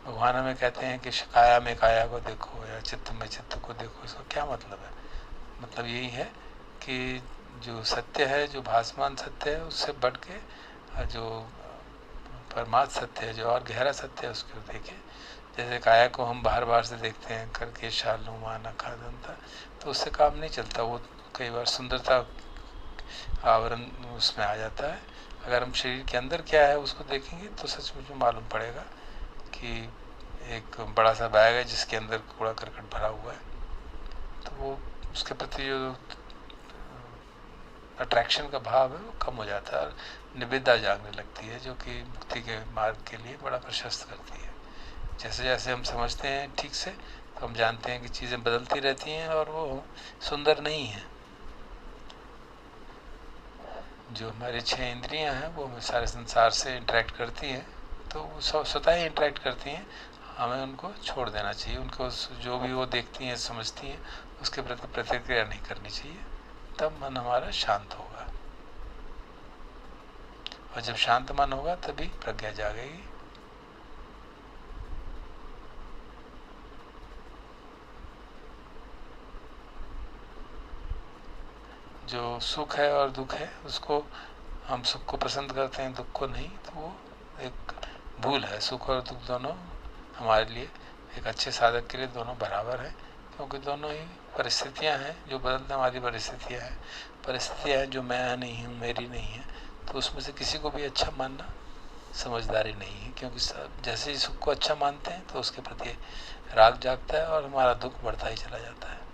भगवान हमें कहते हैं कि काया में काया को देखो या चित्त में चित्त को देखो। इसका क्या मतलब है? मतलब यही है कि जो सत्य है, जो भासमान सत्य है, उससे बढ़ के जो परमात्म सत्य है, जो और गहरा सत्य है, उसको देखें। जैसे काया को हम बाहर बाहर से देखते हैं, करके शालू माना खादंता, तो उससे काम नहीं चलता। वो कई बार सुंदरता आवरण उसमें आ जाता है। अगर हम शरीर के अंदर क्या है उसको देखेंगे तो सचमुच में मालूम पड़ेगा कि एक बड़ा सा बैग है जिसके अंदर कूड़ा करकट भरा हुआ है। तो वो उसके प्रति जो अट्रैक्शन का भाव है वो कम हो जाता है और निविदा जागने लगती है, जो कि मुक्ति के मार्ग के लिए बड़ा प्रशस्त करती है। जैसे जैसे हम समझते हैं ठीक से, तो हम जानते हैं कि चीज़ें बदलती रहती हैं और वो सुंदर नहीं है। जो हमारी 6 इंद्रियां हैं वो हमें सारे संसार से इंटरेक्ट करती हैं, तो वो स्वतः ही इंटरेक्ट करती हैं। हमें उनको छोड़ देना चाहिए। उनको जो भी वो देखती हैं, समझती हैं, उसके प्रति प्रतिक्रिया नहीं करनी चाहिए। तब मन हमारा शांत होगा, और जब शांत मन होगा तभी प्रज्ञा जागेगी। जो सुख है और दुख है, उसको हम सुख को पसंद करते हैं, दुख को नहीं, तो वो एक भूल है। सुख और दुख दोनों हमारे लिए, एक अच्छे साधक के लिए दोनों बराबर हैं, क्योंकि दोनों ही परिस्थितियां हैं जो बदलने वाली परिस्थितियां हैं। परिस्थितियां हैं जो मैं नहीं हूँ, मेरी नहीं है, तो उसमें से किसी को भी अच्छा मानना समझदारी नहीं है, क्योंकि जैसे ही सुख को अच्छा मानते हैं तो उसके प्रति राग जागता है और हमारा दुख बढ़ता ही चला जाता है।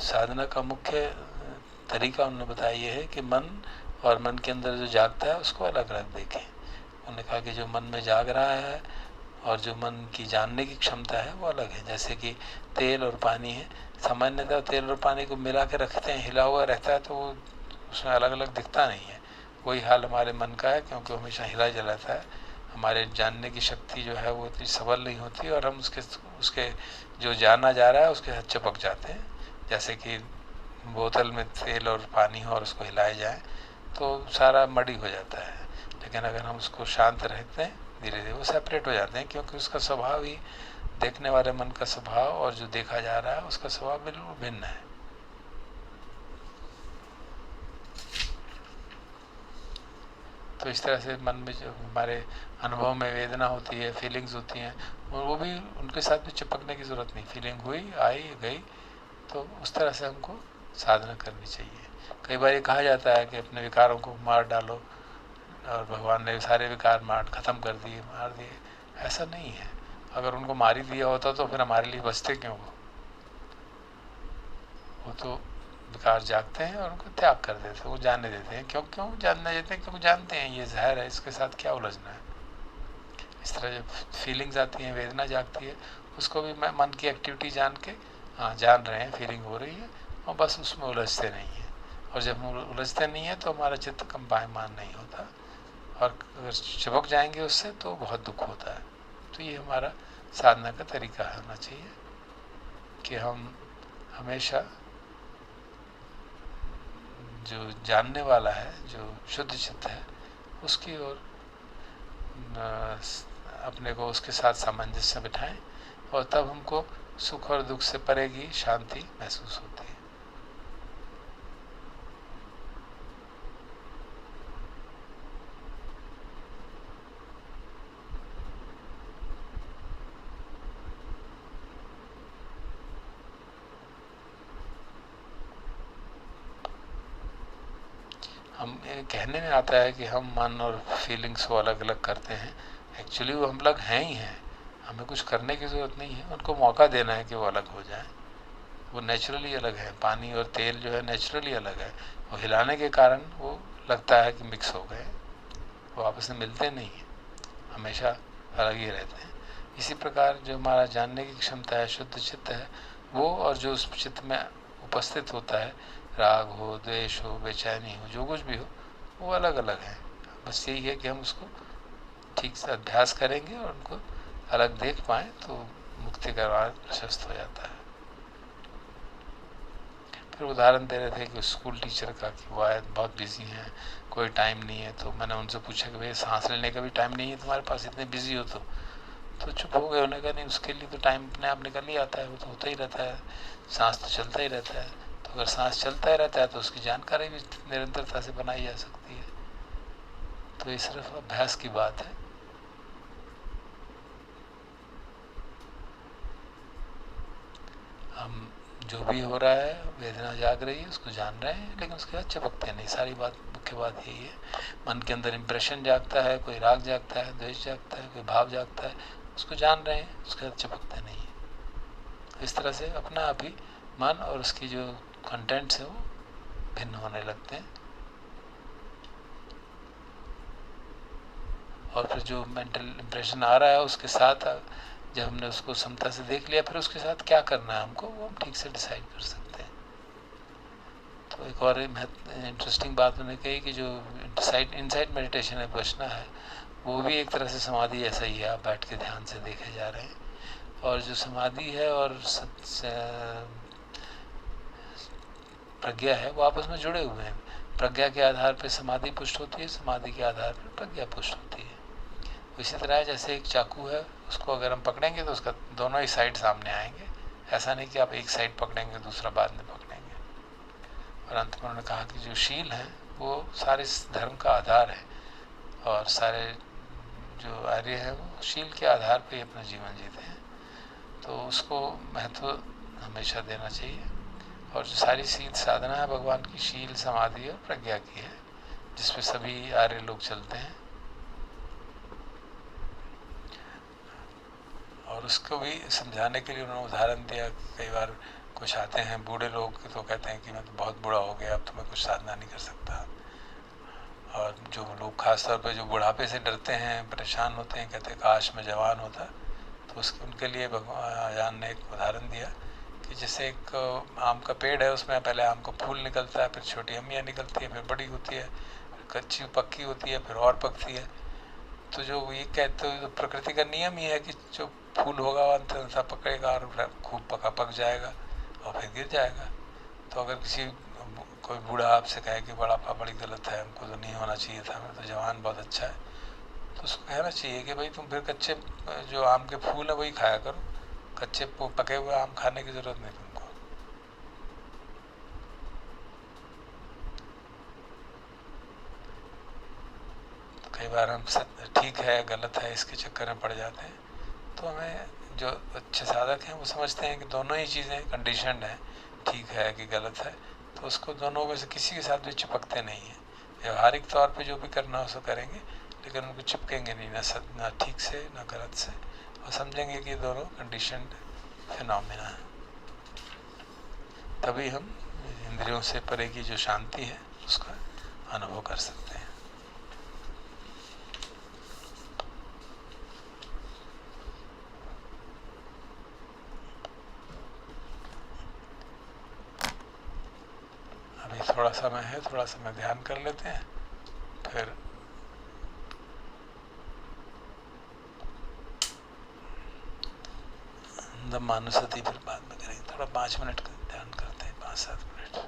साधना का मुख्य तरीका उन्होंने बताया ये है कि मन और मन के अंदर जो जागता है उसको अलग अलग देखें। उन्होंने कहा कि जो मन में जाग रहा है और जो मन की जानने की क्षमता है वो अलग है। जैसे कि तेल और पानी है, सामान्यतः तेल और पानी को मिला के रखते हैं, हिला हुआ रहता है तो वो उसमें अलग अलग दिखता नहीं है। वही हाल हमारे मन का है, क्योंकि वो हमेशा हिला जलाता है। हमारे जानने की शक्ति जो है वो इतनी सबल नहीं होती और हम उसके जो जाना जा रहा है उसके साथ चिपक जाते हैं। जैसे कि बोतल में तेल और पानी हो और उसको हिलाए जाए तो सारा मडी हो जाता है, लेकिन अगर हम उसको शांत रखते हैं धीरे धीरे वो सेपरेट हो जाते हैं, क्योंकि उसका स्वभाव ही, देखने वाले मन का स्वभाव और जो देखा जा रहा है उसका स्वभाव बिल्कुल भिन्न है। तो इस तरह से मन में जो हमारे अनुभव में वेदना होती है, फीलिंग्स होती हैं, और वो भी उनके साथ भी चिपकने की ज़रूरत नहीं, फीलिंग हुई, आई, गई, तो उस तरह से हमको साधना करनी चाहिए। कई बार ये कहा जाता है कि अपने विकारों को मार डालो, और भगवान ने सारे विकार ख़त्म कर दिए, मार दिए। ऐसा नहीं है। अगर उनको मार ही दिया होता तो फिर हमारे लिए बचते क्यों? वो तो विकार जागते हैं और उनको त्याग कर देते हैं, वो जानने देते हैं। क्यों जानने देते हैं? क्योंकि जानते हैं ये जहर है, इसके साथ क्या उलझना है। इस तरह जब फीलिंग्स आती हैं, वेदना जागती है, उसको भी मैं मन की एक्टिविटी जान के, हाँ जान रहे हैं फीलिंग हो रही है, और बस उसमें उलझते नहीं हैं। और जब हम उलझते नहीं हैं तो हमारा चित्त कंपायमान नहीं होता, और अगर चिपक जाएंगे उससे तो बहुत दुख होता है। तो ये हमारा साधना का तरीका होना चाहिए कि हम हमेशा जो जानने वाला है, जो शुद्ध चित्त है, उसकी ओर अपने को उसके साथ सामंजस्य बिठाएं, और तब हमको सुख और दुख से परे की शांति महसूस होती है। हम कहने में आता है कि हम मन और फीलिंग्स को अलग अलग करते हैं, एक्चुअली वो हम अलग हैं ही हैं। हमें कुछ करने की ज़रूरत नहीं है, उनको मौका देना है कि वो अलग हो जाए। वो नेचुरली अलग है। पानी और तेल जो है नेचुरली अलग है, वो हिलाने के कारण वो लगता है कि मिक्स हो गए, वो आपस में मिलते नहीं हैं, हमेशा अलग ही रहते हैं। इसी प्रकार जो हमारा जानने की क्षमता है, शुद्ध चित्त है, वो और जो उस चित्त में उपस्थित होता है, राग हो, द्वेष हो, बेचैनी हो, जो कुछ भी हो, वो अलग अलग है। बस यही है कि हम उसको ठीक से अभ्यास करेंगे और उनको अलग देख पाएँ तो मुक्ति का मार्ग प्रशस्त हो जाता है। फिर उदाहरण दे रहे थे कि स्कूल टीचर का, कि वो आए बहुत बिजी हैं, कोई टाइम नहीं है। तो मैंने उनसे पूछा कि भाई सांस लेने का भी टाइम नहीं है तुम्हारे पास, इतने बिजी हो तो चुप हो गए। उन्होंने कहा नहीं, उसके लिए तो टाइम अपने आप निकल ही आता है, वो तो होता ही रहता है, सांस तो चलता ही रहता है। तो अगर सांस चलता ही रहता है तो उसकी जानकारी भी निरंतरता से बनाई जा सकती है। तो ये सिर्फ अभ्यास की बात है। हम जो भी हो रहा है, वेदना जाग रही है, उसको जान रहे हैं, लेकिन उसके बाद चिपकते नहीं। सारी बात, मुख्य बात यही है। मन के अंदर इंप्रेशन जागता है, कोई राग जागता है, द्वेष जागता है, कोई भाव जागता है, उसको जान रहे हैं, उसके बाद चिपकते नहीं है। इस तरह से अपना आप ही मन और उसकी जो कंटेंट्स है वो भिन्न होने लगते हैं। और फिर जो मेंटल इंप्रेशन आ रहा है उसके साथ जब हमने उसको समता से देख लिया, फिर उसके साथ क्या करना है हमको, वो हम ठीक से डिसाइड कर सकते हैं। तो एक और इंटरेस्टिंग बात उन्होंने कही कि जो इनसाइड मेडिटेशन है, बचना है, वो भी एक तरह से समाधि ऐसा ही है। आप बैठ के ध्यान से देखे जा रहे हैं, और जो समाधि है और प्रज्ञा है वो आपस में जुड़े हुए हैं। प्रज्ञा के आधार पर समाधि पुष्ट होती है, समाधि के आधार पर प्रज्ञा पुष्ट होती है। इसी तरह जैसे एक चाकू है, उसको अगर हम पकड़ेंगे तो उसका दोनों ही साइड सामने आएंगे। ऐसा नहीं कि आप एक साइड पकड़ेंगे दूसरा बाद में पकड़ेंगे। और अंत में उन्होंने कहा कि जो शील है वो सारे धर्म का आधार है, और सारे जो आर्य हैं वो शील के आधार पर ही अपना जीवन जीते हैं। तो उसको महत्व हमेशा देना चाहिए। और जो सारी सीध साधना है भगवान की शील, समाधि और प्रज्ञा की है, जिसपे सभी आर्य लोग चलते हैं। और उसको भी समझाने के लिए उन्होंने उदाहरण दिया। कई बार कुछ आते हैं बूढ़े लोग तो कहते हैं कि मैं तो बहुत बूढ़ा हो गया, अब तो मैं कुछ साधना नहीं कर सकता। और जो लोग खास तौर पे जो बुढ़ापे से डरते हैं, परेशान होते हैं, कहते हैं काश मैं जवान होता, तो उसके उनके लिए भगवान ने एक उदाहरण दिया कि जैसे एक आम का पेड़ है, उसमें पहले आम का फूल निकलता है, फिर छोटी अम्मियाँ निकलती है, फिर बड़ी होती है, फिर कच्ची पक्की होती है, फिर और पकती है। तो जो ये कहते हो, तो प्रकृति का नियम ही है कि जो फूल होगा वो अंततः पकेगा और खूब पक जाएगा और फिर गिर जाएगा। तो अगर कोई बूढ़ा आपसे कहे कि बुढ़ापा बड़ी गलत है, हमको तो नहीं होना चाहिए था, हमें तो जवान बहुत अच्छा है, तो उसको कहना चाहिए कि भाई तुम फिर कच्चे जो आम के फूल है वही खाया करो, कच्चे पके हुए आम खाने की ज़रूरत नहीं तुमको। तो कई बार हम ठीक है गलत है इसके चक्कर में पड़ जाते हैं। तो हमें जो अच्छे साधक हैं वो समझते हैं कि दोनों ही चीज़ें कंडीशनड हैं, ठीक है कि गलत है, तो उसको दोनों में से किसी के साथ भी चिपकते नहीं हैं। व्यवहारिक तौर पे जो भी करना है उसको करेंगे, लेकिन उनको चिपकेंगे नहीं, ना ठीक से ना गलत से, और समझेंगे कि दोनों कंडीशनड फिनोमिना है। तभी हम इंद्रियों से परे की जो शांति है उसका अनुभव कर सकते हैं। अभी थोड़ा समय है, थोड़ा समय ध्यान कर लेते हैं, फिर मानुसती फिर बाद में करेंगे। थोड़ा 5 मिनट का ध्यान करते हैं, 5-7 मिनट।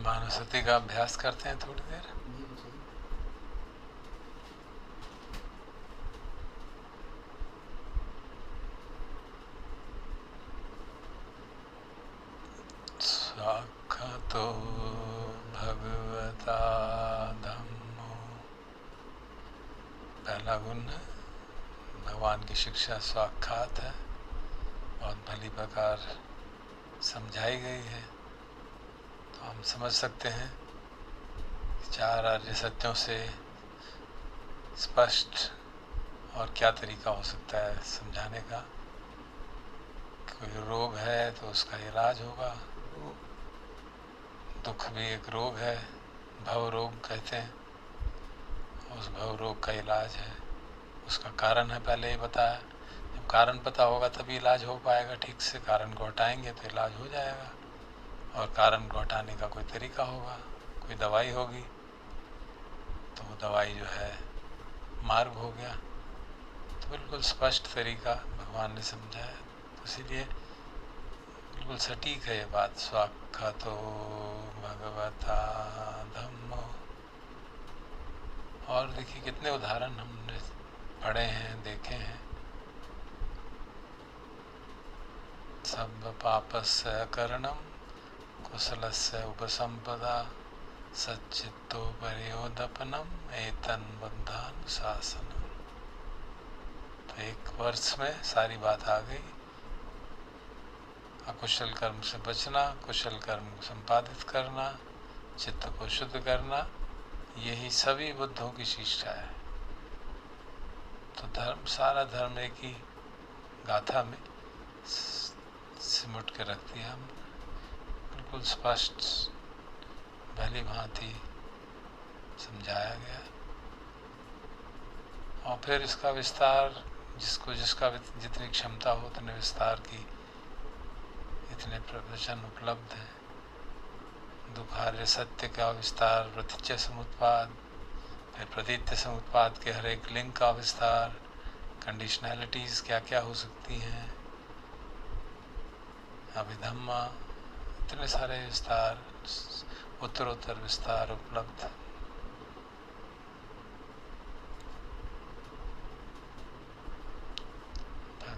मानसती का अभ्यास करते हैं थोड़ी देर। जी बताइए। स्वाक्षतो भगवता धम्मो, पहला गुण है, भगवान की शिक्षा स्वाक्षात है, बहुत भली प्रकार समझाई गई है। तो हम समझ सकते हैं कि चार आर्य सत्यों से स्पष्ट और क्या तरीका हो सकता है समझाने का। कोई रोग है तो उसका इलाज होगा, दुख भी एक रोग है, भव रोग कहते हैं, उस भव रोग का इलाज है, उसका कारण है पहले ही बताया। जब कारण पता होगा तभी इलाज हो पाएगा ठीक से, कारण को हटाएंगे तो इलाज हो जाएगा, और कारण को हटाने का कोई तरीका होगा, कोई दवाई होगी, तो वो दवाई जो है मार्ग हो गया। तो बिल्कुल स्पष्ट तरीका भगवान ने समझाया, तो इसीलिए बिल्कुल सटीक है ये बात। स्वाक्षतो भगवता धम्मो। और देखिए कितने उदाहरण हमने पढ़े हैं, देखे हैं। सब पापस्य करणम कुशलस्य उपसंपदा सच्चित्तो परियोदपनम एतन बद्धानुशासनम। तो एक वर्ष में सारी बात आ गई। अकुशल कर्म से बचना, कुशल कर्म को संपादित करना, चित्त को शुद्ध करना, यही सभी बुद्धों की शिक्षा है। तो धर्म, सारा धर्म एक ही गाथा में सिमट के रख दिया हम, बिल्कुल स्पष्ट भली भांति समझाया गया। और फिर इसका विस्तार, जिसका जितनी क्षमता हो उतने विस्तार की इतने प्रवचन उपलब्ध हैं। दुखार्य सत्य का विस्तार, प्रतीच्य समुत्पाद, फिर प्रतीत्य समुत्पाद के हर एक लिंक का विस्तार, कंडीशनैलिटीज़ क्या क्या हो सकती हैं, अभिधम्मा, इतने सारे विस्तार, उत्तरोत्तर विस्तार उपलब्ध।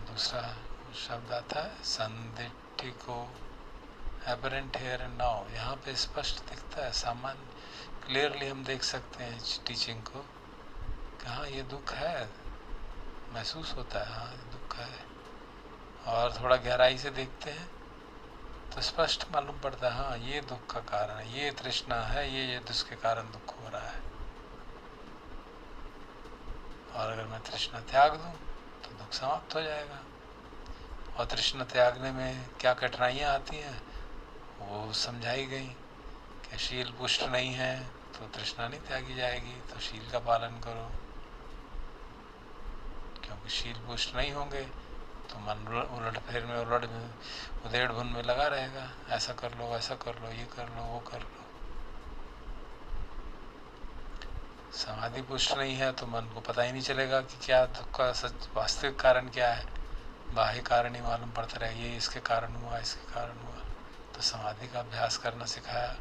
दूसरा शब्द आता है संदिग्धिको, एपरेंट हियर एंड नाउ। यहाँ पे स्पष्ट दिखता है, सामान्य क्लियरली हम देख सकते हैं टीचिंग को कि हाँ ये दुख है, महसूस होता है, हाँ ये दुख है। और थोड़ा गहराई से देखते हैं तो स्पष्ट मालूम पड़ता है, हाँ ये दुख का कारण है, ये तृष्णा है, ये जिसके कारण दुख हो रहा है। और अगर मैं तृष्णा त्याग दूँ तो दुख समाप्त हो जाएगा। और तृष्णा त्यागने में क्या कठिनाइयाँ आती हैं वो समझाई गई कि शील पुष्ट नहीं है तो तृष्णा नहीं त्यागी जाएगी, तो शील का पालन करो, क्योंकि शील पुष्ट नहीं होंगे तो मन उलट फेर में उधेड़ बुन में लगा रहेगा, ऐसा कर लो, वैसा कर लो, ये कर लो, वो कर लो। समाधि पुष्ट नहीं है तो मन को पता ही नहीं चलेगा कि क्या दुख का सच वास्तविक कारण क्या है, बाह्य कारण ही मालूम पड़ता रहे, ये इसके कारण हुआ, इसके कारण हुआ। तो समाधि का अभ्यास करना सिखाया।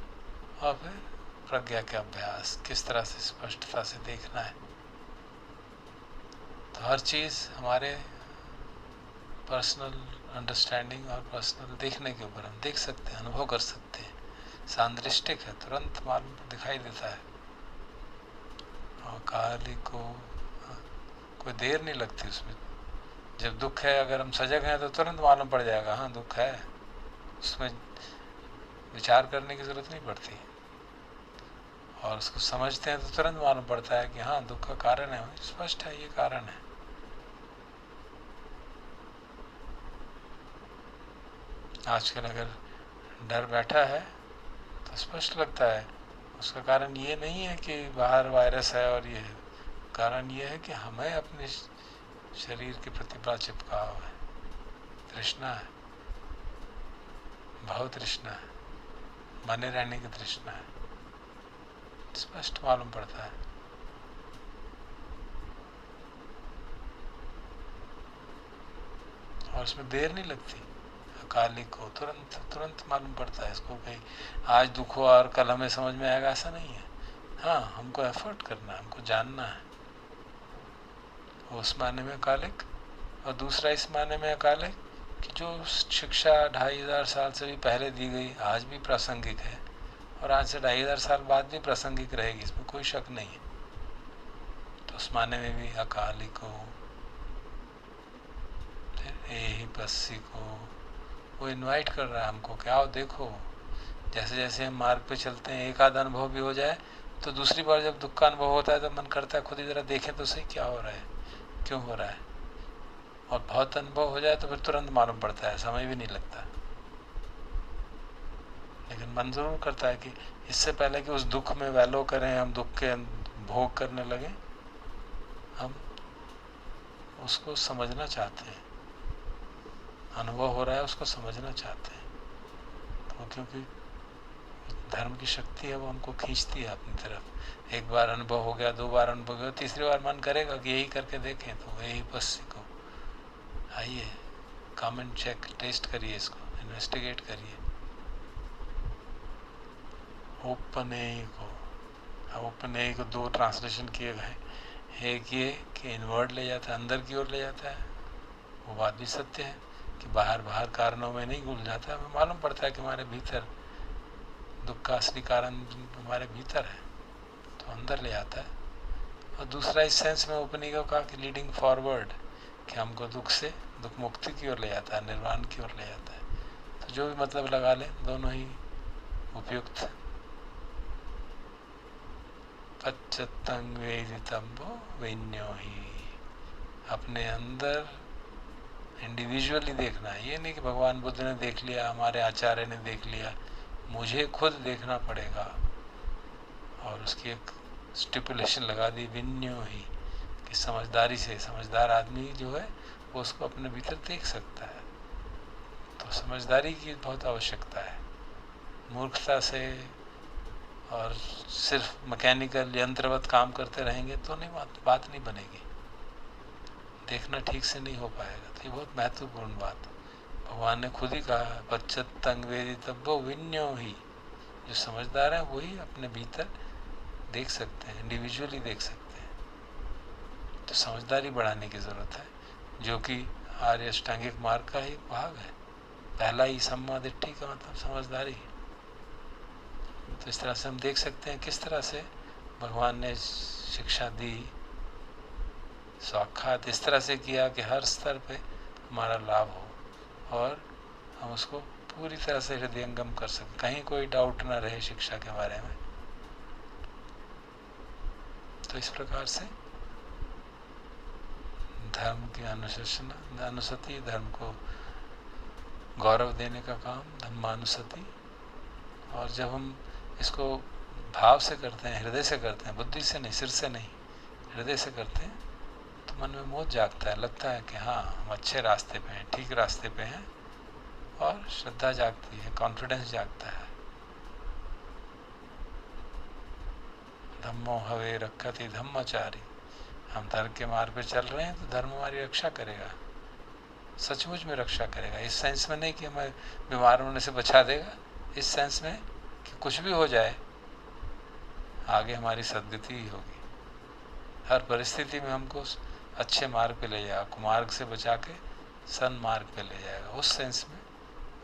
और फिर प्रज्ञा के अभ्यास, किस तरह से स्पष्टता से देखना है। तो हर चीज़ हमारे पर्सनल अंडरस्टैंडिंग और पर्सनल देखने के ऊपर हम देख सकते हैं, अनुभव कर सकते हैं। सांदृष्टिक है, तुरंत मालूम दिखाई देता है। और काली को कोई देर नहीं लगती उसमें। जब दुख है, अगर हम सजग हैं तो तुरंत मालूम पड़ जाएगा, हाँ दुख है, उसमें विचार करने की ज़रूरत नहीं पड़ती। और उसको समझते हैं तो तुरंत मालूम पड़ता है कि हाँ दुख का कारण है, स्पष्ट है ये कारण है। आजकल अगर डर बैठा है तो स्पष्ट लगता है उसका कारण ये नहीं है कि बाहर वायरस है, और ये कारण ये है कि हमें अपने शरीर के प्रति बड़ा चिपकाव है, तृष्णा है, भाव तृष्णा है, बने रहने की तृष्णा है, स्पष्ट मालूम पड़ता है। और उसमें देर नहीं लगती। अकालिक हो, तुरंत तुरंत मालूम पड़ता है इसको। कहीं आज दुख हुआ और कल हमें समझ में आएगा, ऐसा नहीं है। हाँ, हमको एफर्ट करना है, हमको जानना है। उस माने में अकालिक, और दूसरा इस माने में अकालिक कि जो शिक्षा 2500 साल से भी पहले दी गई आज भी प्रासंगिक है, और आज से 2500 साल बाद भी प्रासंगिक रहेगी, इसमें कोई शक नहीं है। तो उस माने में भी अकालिक हो। यही बस्सी को वो इनवाइट कर रहा है हमको कि आओ देखो। जैसे जैसे हम मार्ग पे चलते हैं, एक आधा अनुभव भी हो जाए तो दूसरी बार जब दुख का अनुभव होता है तो मन करता है खुद ही जरा देखें तो सही क्या हो रहा है, क्यों हो रहा है। और बहुत अनुभव हो जाए तो फिर तुरंत मालूम पड़ता है, समय भी नहीं लगता। लेकिन मन जरूर करता है कि इससे पहले कि उस दुख में वैलो करें, हम दुख के भोग करने लगे, हम उसको समझना चाहते हैं। अनुभव हो रहा है उसको समझना चाहते हैं। तो क्योंकि धर्म की शक्ति है, वो हमको खींचती है अपनी तरफ। एक बार अनुभव हो गया, 2 बार अनुभव हो गया, तीसरी बार मन करेगा कि यही करके देखें। तो यही बस सीखो, आइए कम एंड चेक, टेस्ट करिए, इसको इन्वेस्टिगेट करिए। ओपन को 2 ट्रांसलेशन किए गए। एक ये कि इनवर्ड ले जाता है, अंदर की ओर ले जाता है। वो बात भी सत्य है कि बाहर बाहर कारणों में नहीं घुल जाता, हमें मालूम पड़ता है कि हमारे भीतर दुख का असली कारण हमारे भीतर है, तो अंदर ले आता है। और दूसरा इस सेंस में ओपन ईगो का कि लीडिंग फॉरवर्ड, कि हमको दुख से दुख मुक्ति की ओर ले जाता है, निर्वाण की ओर ले जाता है। तो जो भी मतलब लगा लें, दोनों ही उपयुक्त। पच्चतंग वेदितम्बो विन्यो ही, अपने अंदर इंडिविजुअली देखना है। ये नहीं कि भगवान बुद्ध ने देख लिया, हमारे आचार्य ने देख लिया, मुझे खुद देखना पड़ेगा। और उसकी एक स्टिपुलेशन लगा दी, विन्यो ही, कि समझदारी से, समझदार आदमी जो है वो उसको अपने भीतर देख सकता है। तो समझदारी की बहुत आवश्यकता है। मूर्खता से और सिर्फ मैकेनिकल यंत्रवत काम करते रहेंगे तो नहीं, बात नहीं बनेगी। देखना ठीक से नहीं हो पाएगा। तो ये बहुत महत्वपूर्ण बात भगवान ने खुद ही कहा, पच्चतंग वेदितव्यो विन्यो ही। जो समझदार है वही अपने भीतर देख सकते हैं, इंडिविजुअली देख सकते हैं। तो समझदारी बढ़ाने की ज़रूरत है, जो कि आर्य अष्टांगिक मार्ग का एक भाग है। पहला ही सम्मा दिट्ठी का मतलब समझदारी। तो इस तरह से हम देख सकते हैं किस तरह से भगवान ने शिक्षा दी, साक्षात इस तरह से किया कि हर स्तर पे हमारा लाभ हो और हम उसको पूरी तरह से हृदयंगम कर सकें, कहीं कोई डाउट ना रहे शिक्षा के बारे में। तो इस प्रकार से धर्म की अनुसति, धर्म को गौरव देने का काम, धम्मानुसति। और जब हम इसको भाव से करते हैं, हृदय से करते हैं, बुद्धि से नहीं, सिर से नहीं, हृदय से करते हैं, तो मन में मोह जागता है, लगता है कि हाँ हम अच्छे रास्ते पे हैं, ठीक रास्ते पे हैं। और श्रद्धा जागती है, कॉन्फिडेंस जागता है। धम्मो हवे रखति धम्मचारी, हम धर्म के मार्ग पे चल रहे हैं तो धर्म हमारी रक्षा करेगा, सचमुच में रक्षा करेगा। इस सेंस में नहीं कि हमें बीमार होने से बचा देगा, इस सेंस में कि कुछ भी हो जाए आगे हमारी सद्गति ही होगी। हर परिस्थिति में हमको अच्छे मार्ग पे ले जाएगा, कुमार्ग से बचा के सन्मार्ग पे ले जाएगा, उस सेंस में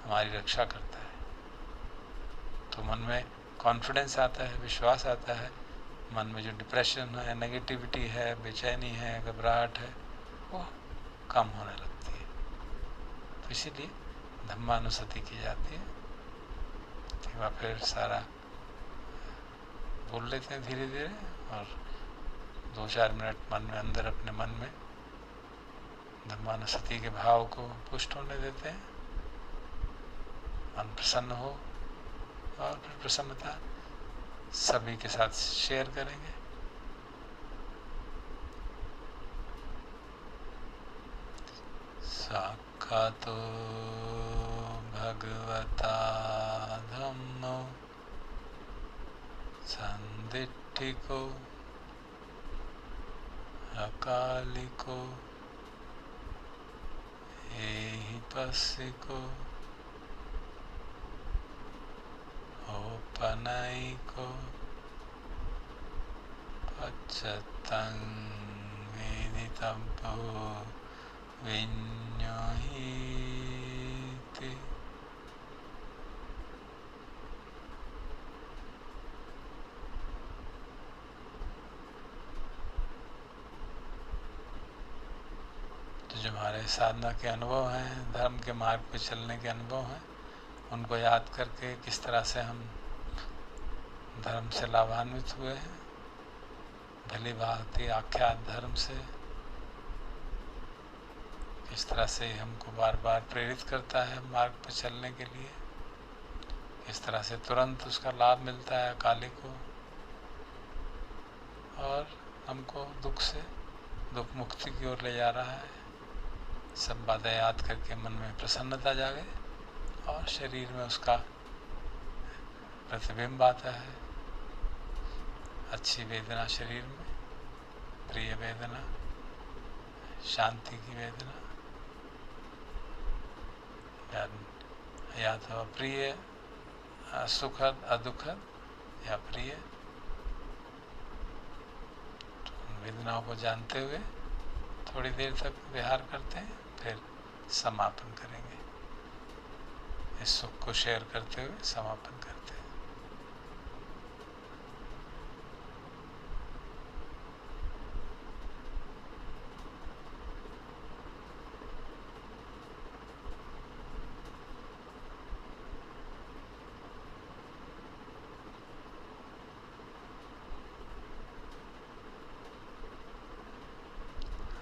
हमारी रक्षा करता है। तो मन में कॉन्फिडेंस आता है, विश्वास आता है। मन में जो डिप्रेशन है, नेगेटिविटी है, बेचैनी है, घबराहट है, वो कम होने लगती है। तो इसीलिए धम्मानुसति की जाती है। एक बार फिर सारा बोल लेते हैं धीरे धीरे, और 2-4 मिनट मन में, अंदर अपने मन में धम्मानुसति के भाव को पुष्ट होने देते हैं। मन प्रसन्न हो, और फिर प्रसन्नता सभी के साथ शेयर करेंगे। साक्षातो भगवता धम्मो संदिट्ठिको अकालिको एहि पस्सिको नैको पच्चतं वेदितव्यो विඤ्ඤहीति। तो जो हमारे साधना के अनुभव हैं, धर्म के मार्ग पर चलने के अनुभव हैं, उनको याद करके किस तरह से हम धर्म से लाभान्वित हुए हैं, भली भांति आख्यात धर्म से, किस तरह से हमको बार बार प्रेरित करता है मार्ग पर चलने के लिए, किस तरह से तुरंत उसका लाभ मिलता है अकाले को, और हमको दुख मुक्ति की ओर ले जा रहा है। सब बातें याद करके मन में प्रसन्नता जागे और शरीर में उसका प्रतिबिंब आता है। अच्छी वेदना शरीर में, प्रिय वेदना, शांति की वेदना, या तो अप्रिय, सुखद, अदुखद या प्रिय। तो उन वेदनाओं को जानते हुए थोड़ी देर तक विहार करते हैं, फिर समापन करेंगे। इस सुख को शेयर करते हुए समापन करते हैं।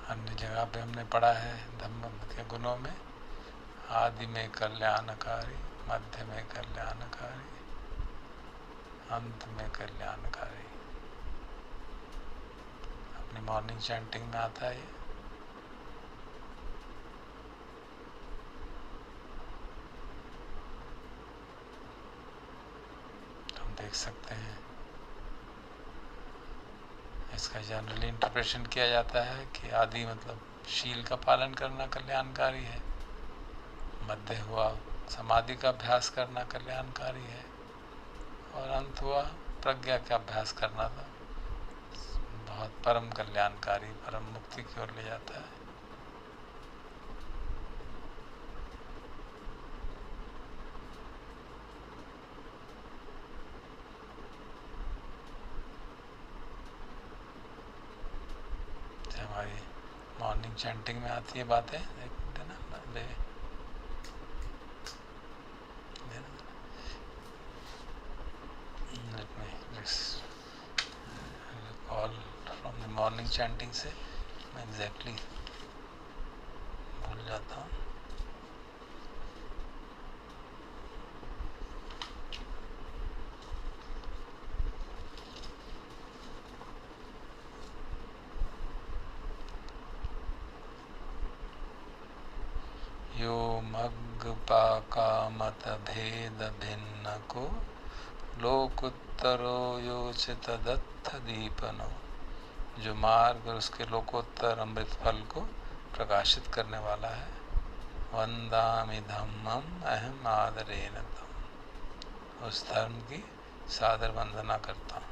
अन्य जगह पे हमने पढ़ा है धम्म के गुणों में, आदि में कल्याणकारी, मध्य में कल्याणकारी, अंत में कल्याणकारी। अपनी मॉर्निंग चैंटिंग में आता है ये। हम देख सकते हैं इसका जनरली इंटरप्रेशन किया जाता है कि आदि मतलब शील का पालन करना कल्याणकारी है, मध्य हुआ समाधि का अभ्यास करना कल्याणकारी है, और अंत हुआ प्रज्ञा का अभ्यास करना था बहुत परम कल्याणकारी, परम मुक्ति की ओर ले जाता है। हमारी मॉर्निंग चैंटिंग में आती है बातें, देखते ना, let me just recall from the morning chanting से मैं एग्जैक्टली भूल जाता हूँ। यो मग्ग पाका मत भेद भिन्न को लोकोत्तरो योचित दत्त दीपनो। जो मार्ग और उसके लोकोत्तर अमृत फल को प्रकाशित करने वाला है। वंदामि धम्मम अहम आदरेण तम। उस धर्म की सादर वंदना करता हूँ।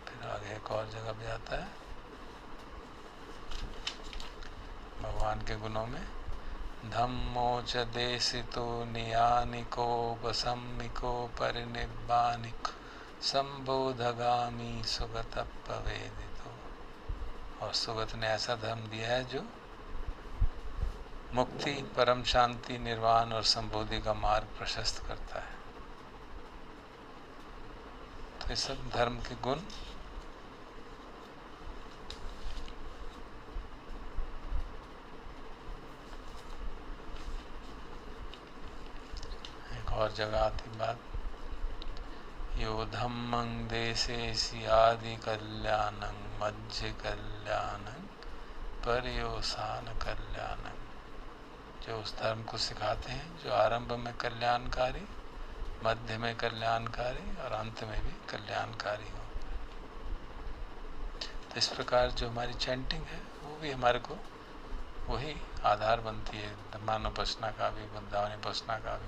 फिर आगे एक और जगह भी आता है भगवान के गुणों में, धम्मो च देशितो नियानिको वसम्मिको परिनिब्बानिको संबोधगामी सुगत पवेदितो। और सुगत ने ऐसा धर्म दिया है जो मुक्ति, परम शांति, निर्वाण और संबोधि का मार्ग प्रशस्त करता है। तो ये सब धर्म के गुण और जगह आती बात, यो धम्मं देशेसि आदि कल्याणं मध्य कल्याणं पर्योसान कल्याणं। जो उस धर्म को सिखाते हैं जो आरंभ में कल्याणकारी, मध्य में कल्याणकारी और अंत में भी कल्याणकारी हो। तो इस प्रकार जो हमारी चैंटिंग है वो भी हमारे को वही आधार बनती है धम्मानुपसना का भी, बुद्धानुपसना का भी,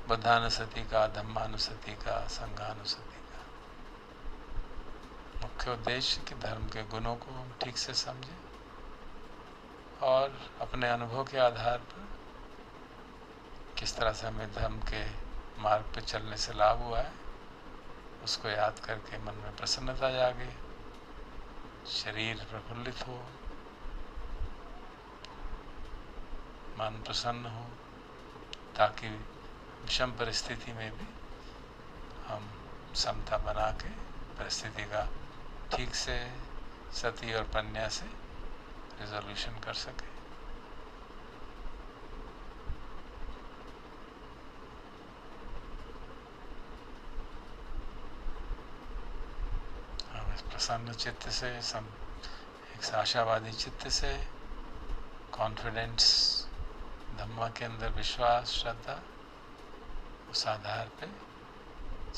बुद्धानुसति का, धम्मानुसति का, संघानुसति का। मुख्य उद्देश्य कि धर्म के गुणों को हम ठीक से समझें और अपने अनुभव के आधार पर किस तरह से हमें धर्म के मार्ग पर चलने से लाभ हुआ है उसको याद करके मन में प्रसन्नता जागे, शरीर प्रफुल्लित हो, मन प्रसन्न हो, ताकि विषम परिस्थिति में भी हम समता बना के परिस्थिति का ठीक से सती और प्रज्ञा से रिजोल्यूशन कर सके। हम इस प्रसन्न चित्त से, एक आशावादी चित्त से, कॉन्फिडेंस, धम्मा के अंदर विश्वास, श्रद्धा, उस आधार पे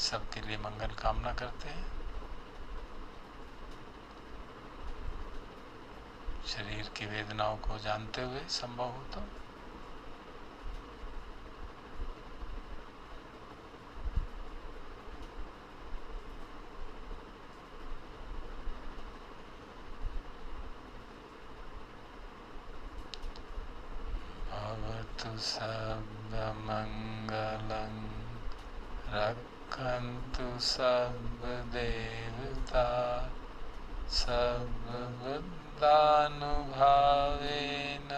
सबके लिए मंगल कामना करते हैं। शरीर की वेदनाओं को जानते हुए संभव हो तो भवतु सर्वमङ्गलं रक्षन्तु सर्वदेवता सर्वबुद्धानुभावेन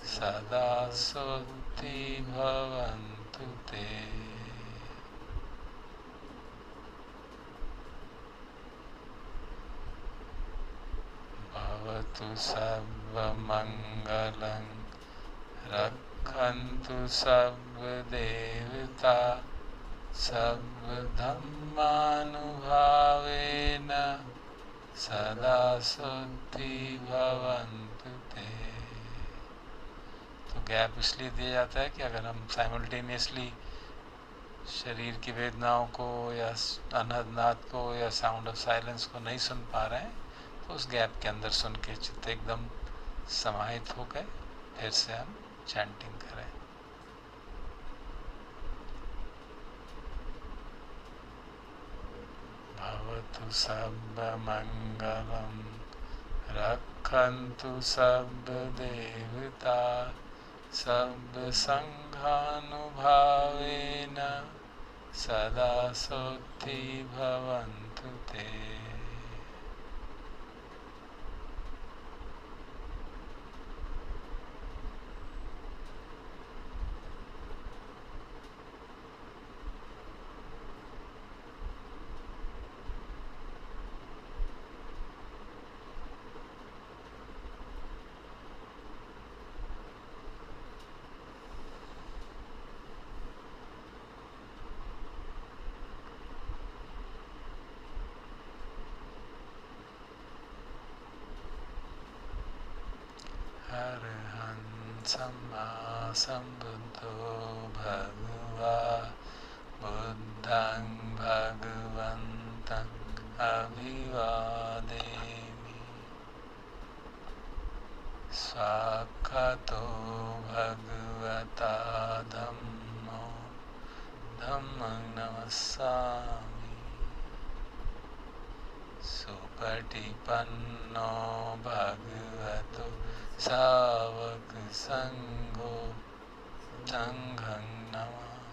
सदा सोत्ति भवन्तु ते। भवतु सर्वमङ्गलं रक्षन्तु सर्वदेवता सर्वधर्मानुभावेन सदा सोत्ति भवन्तु ते। तो गैप इसलिए दिया जाता है कि अगर हम साइमल्टेनियसली शरीर की वेदनाओं को या अनहद नाद को या साउंड ऑफ साइलेंस को नहीं सुन पा रहे हैं तो उस गैप के अंदर सुन के चित्त एकदम समाहित हो गए, फिर से हम चैंटिंग करें। भवतु सर्वमङ्गलं रक्षन्तु सर्वदेवता सर्वसङ्घानुभावेन सदा सोत्ति भवन्तु ते। अरहं सम्मा सम्बुद्धो भगवा बुद्धं भगवन्तं अभिवादेमि। स्वाक्षतो भगवता धम्मो धम्मं नमस्सामि। सुपटिपन्नो भगवतो सावक संघो संघं नमामि।